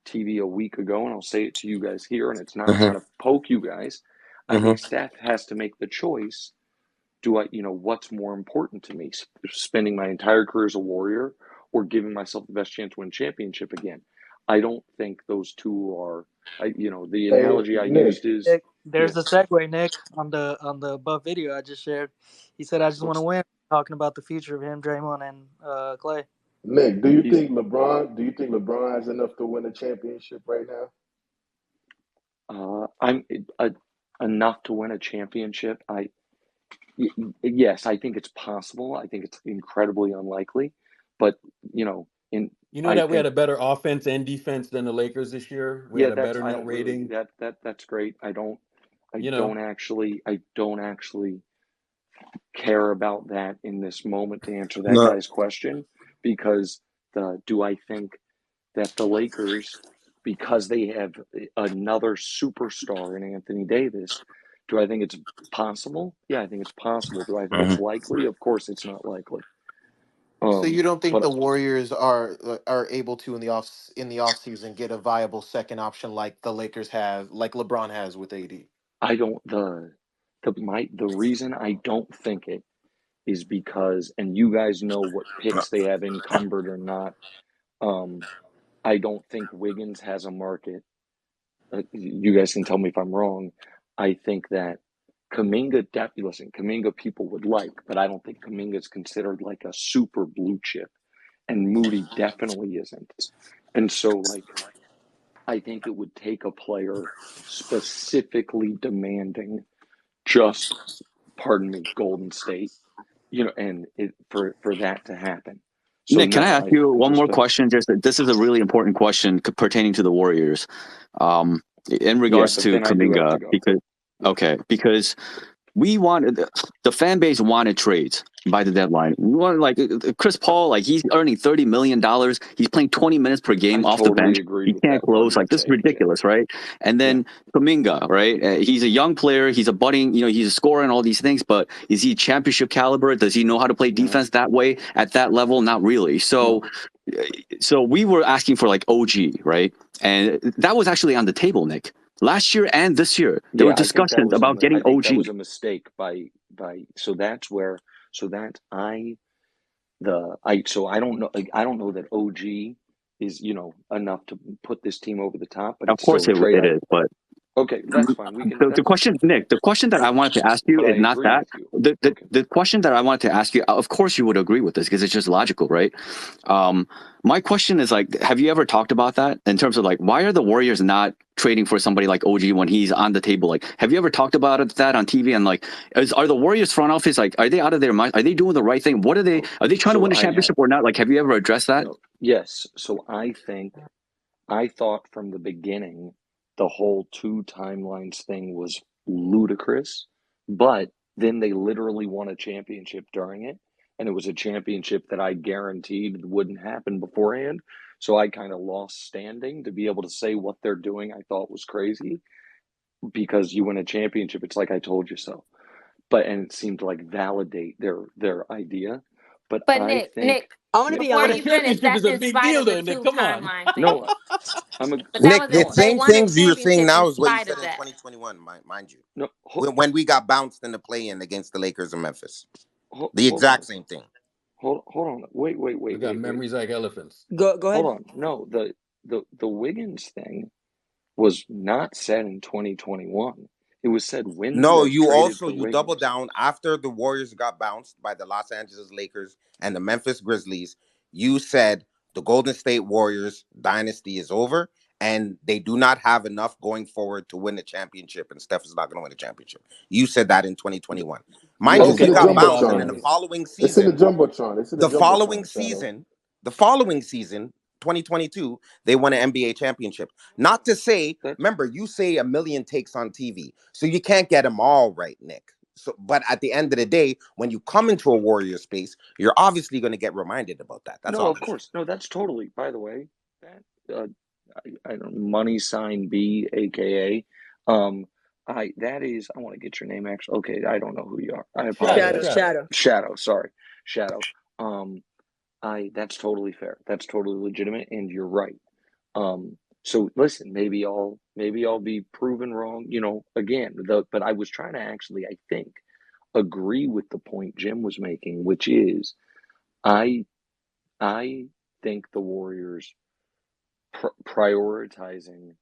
TV a week ago, and I'll say it to you guys here, and it's not trying to poke you guys. I think Steph has to make the choice. What's more important to me? Spending my entire career as a Warrior or giving myself the best chance to win championship again? I don't think those two are, the Hey, analogy I Nick. used is, Nick, there's yeah, the segue, Nick, on the above video I just shared. He said, "I just want to what's, win." Talking about the future of him, Draymond, and Clay. Nick, he's, do you think LeBron has enough to win a championship right now? I'm enough to win a championship. Yes, I think it's possible. I think it's incredibly unlikely, but, you know, in, You know I that we had think, a better offense and defense than the Lakers this year. We yeah, had a better I net don't really, rating. that's great. You know, I don't actually care about that in this moment to answer that No. guy's question, because do I think that the Lakers, because they have another superstar in Anthony Davis, do I think it's possible? Yeah, I think it's possible. Do I think it's Mhm. likely? Of course, it's not likely. So you don't think But the Warriors are able to in the off season get a viable second option like the Lakers have, like LeBron has with AD? I don't the reason I don't think it is because, and you guys know what picks they have encumbered or not. Um, I don't think Wiggins has a market. You guys can tell me if I'm wrong. I think that Kaminga people would like, but I don't think Kaminga is considered like a super blue chip, and Moody definitely isn't. And so, like, I think it would take a player specifically demanding just, pardon me, Golden State, and for that to happen. So Nick, can I no, ask you I one just more don't. question? Just this is a really important question pertaining to the Warriors, um, in Yeah, regards but to then I do have Kaminga, to go. because Yeah. okay, because we wanted the fan base wanted trades by the deadline. We wanted like Chris Paul, like he's earning $30 million. He's playing 20 minutes per I game off the totally bench. agreed He with can't that part of close. your Like this is take. Yeah. ridiculous, right? And Yeah. then Kuminga, right? He's a young player. He's a budding, he's a scorer and all these things. But is he championship caliber? Does he know how to play No. defense that way at that level? Not really. No. So we were asking for like OG, right? And that was actually on the table, Nick. Last year and this year, there were Yeah, discussions about getting I think that OG. was a mistake by so that's where so that I the I so I don't know, like, I don't know that OG is, enough to put this team over the top, but Of it's still course a trade. it is, but Okay, that's fine. We can the that's question, Nick, the question that I wanted to ask you but I is not agree that. with you. The Okay. the question that I wanted to ask you, of course you would agree with this because it's just logical, right? Um, my question is like, have you ever talked about that in terms of like, why are the Warriors not trading for somebody like OG when he's on the table? Like, have you ever talked about that on TV? And like, are the Warriors front office like, are they out of their mind? Are they doing the right thing? What are they? Oh, Are they trying to so win a I have championship or not? Like, have you ever addressed that? no. Yes. So I thought from the beginning the whole two timelines thing was ludicrous, but then they literally won a championship during it, and it was a championship that I guaranteed wouldn't happen beforehand. So I kind of lost standing to be able to say what they're doing. I thought was crazy, because you win a championship, it's like I told you so. But and it seemed to like validate their idea. But But I Nick, think, I'm gonna yeah, be before winning a you honest. finish, championship is that's a in big spite deal, of the though, Nick. two Come on. timeline no, thing. I'm a But that Nick, was the no, they same won a things you're saying championship now in is what you spite said of in that. 2021, mind you. no. When we got bounced in the play-in against the Lakers and Memphis. The Hold on exact a same second. thing. Hold on. Wait, wait, We wait, got wait, wait. memories like elephants. Go Hold ahead. on. No, the Wiggins thing was not said in 2021. It was said when you No, guys traded for you double Wiggins. down after the Warriors got bounced by the Los Angeles Lakers and the Memphis Grizzlies. You said the Golden State Warriors dynasty is over, and they do not have enough going forward to win a championship, and Steph is not going to win a championship. You said that in 2021. Mind Yeah, you, it's in he the Okay, got okay, bounced, and in jumbotron. the Abby. following It's in the season, jumbotron. It's in the the following jumbotron, Shadow. season, the following season, 2022, they won an NBA championship. Not to say, That remember, you say a million takes on TV, so you can't get them all right, Nick. So, but at the end of the day, when you come into a Warrior space, you're obviously going to get reminded about that. That's no, all of I'm saying. course, no. That's totally. By the way, that I don't money sign B, aka, that is. I want to get your name actually. Okay, I don't know who you are. I Shadow, Shadow, apologize. Shadow. Shadow. Shadow, sorry, Shadow. I that's totally fair. That's totally legitimate, and you're right. So listen, maybe I'll be proven wrong. Again, but I was trying to actually, I think, agree with the point Jim was making, which is I I think the Warriors prioritizing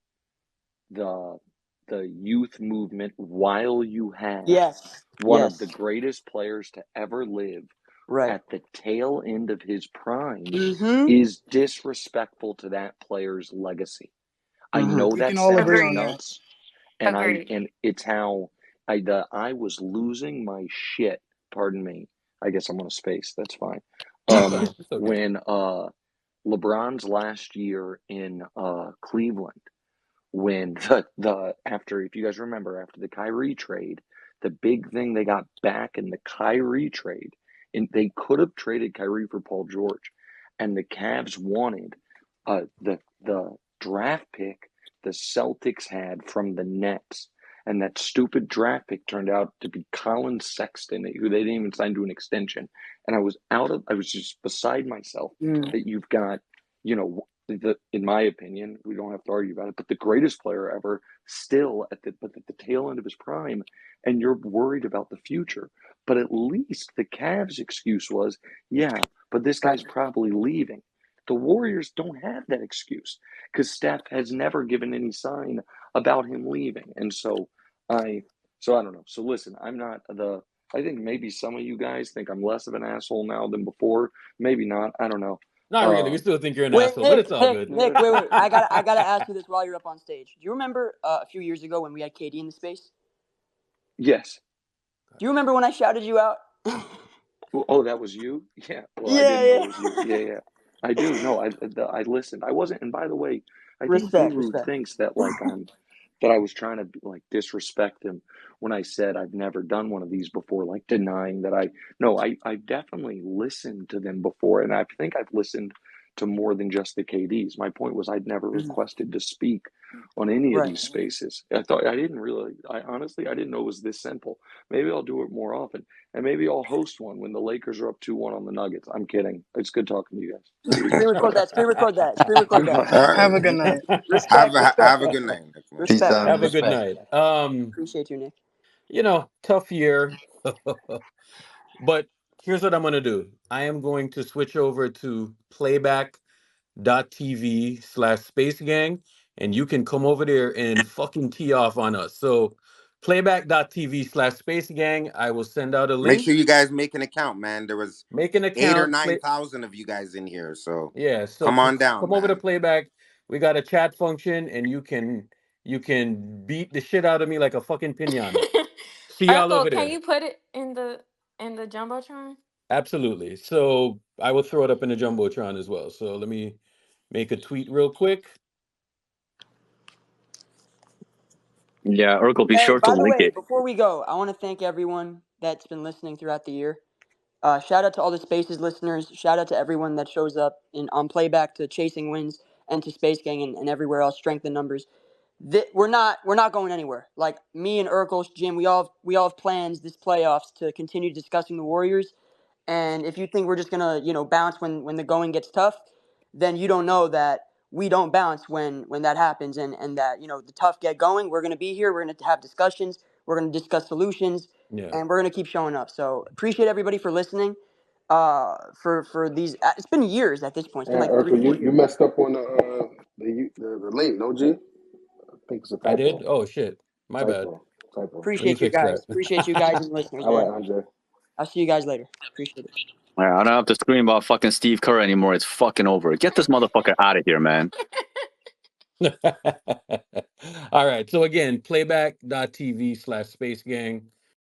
the the youth movement while you have Yes. one of the Yes. greatest players to ever live Right. at the tail end of his prime Mm-hmm. is disrespectful to that player's legacy. I Mm-hmm. know We can that all agree sounds on Agreed. that. nuts, and Agreed. it's how I was losing my shit. Pardon me. I guess I'm on a space. That's fine. It's fine. It's okay. When LeBron's last year in Cleveland, when the after, if you guys remember, after the Kyrie trade, the big thing they got back in the Kyrie trade, and they could have traded Kyrie for Paul George, and the Cavs wanted the draft pick the Celtics had from the Nets. And that stupid draft pick turned out to be Colin Sexton, who they didn't even sign to an extension. And I was just beside myself Mm. that you've got, in my opinion, we don't have to argue about it, but the greatest player ever, still at the tail end of his prime, and you're worried about the future. But at least the Cavs' excuse was, yeah, but this Right. guy's probably leaving. The Warriors don't have that excuse because Steph has never given any sign about him leaving, and I, I don't know. So listen, I'm not the. I think maybe some of you guys think I'm less of an asshole now than before. Maybe not. I don't know. Not really. Uh, We still think you're an Wait, asshole, but Nick, it's all Nick, good. Nick, wait. I gotta ask you this while you're up on stage. Do you remember a few years ago when we had KD in the space? yes. Do you remember when I shouted you out? Oh, that was you? Yeah. Well, I Yeah, didn't know it yeah. was you. Yeah, yeah. I do. No, I listened. I wasn't. And by the way, I think Respect, Guru respect. thinks that that I was trying to like disrespect him when I said I've never done one of these before, like denying that I. No, I definitely listened to them before, and I think I've listened to more than just the KDs. My point was I'd never Mhm. requested to speak on any of Right. these spaces. I thought I didn't really. I honestly I didn't know it was this simple. Maybe I'll do it more often. And maybe I'll host one when the Lakers are up 2-1 on the Nuggets. I'm kidding. It's good talking to you guys. Screen Peace. record Bye. that. Screen record that. Screen record that. All Have right. a good night. Respect, respect, Have a good night, Nick, man. Peace respect. out, Have a man. good Respect. night. Appreciate you, Nick. Tough year. But here's what I'm gonna do. I am going to switch over to playback.tv/space gang, and you can come over there and fucking tee off on us. So playback.tv/space gang. I will send out a Make sure link. you guys make an account, man. There was Make an eight or account. nine Play. thousand of you guys in here, so Yeah. So come on down, come over to man. playback. We got a chat function, and you can beat the shit out of me like a fucking pinata. See y'all Urkel, over can there. you put it in the jumbotron? Absolutely. So I will throw it up in the jumbotron as well. So let me make a tweet real quick. Yeah, Urkel, be Hey, sure to by the link way, it. before we go, I want to thank everyone that's been listening throughout the year. Shout out to all the Spaces listeners. Shout out to everyone that shows up on playback to Chasing Wins and to Space Gang and everywhere else. Strength in numbers. We're not going anywhere. Like me and Urkel, Jim, we all have plans this playoffs to continue discussing the Warriors. And if you think we're just gonna bounce when the going gets tough, then you don't know that we don't bounce when that happens, and that the tough get going. We're gonna be here. We're gonna have discussions. We're gonna discuss solutions, Yeah. and we're gonna keep showing up. So appreciate everybody for listening. For these, it's been years at this point. It's been And like three, Urkel, four you years. messed up on the link, no G? I think it's a I did? typo. Oh shit. My bad. Typo. Typo. Let me Appreciate you fix that. guys. Appreciate you guys and listeners, All right, man. Andre. I'll see you guys later. Appreciate it. I don't have to scream about fucking Steve Kerr anymore. It's fucking over. Get this motherfucker out of here, man. All right. So again, playback.tv/Space Gang.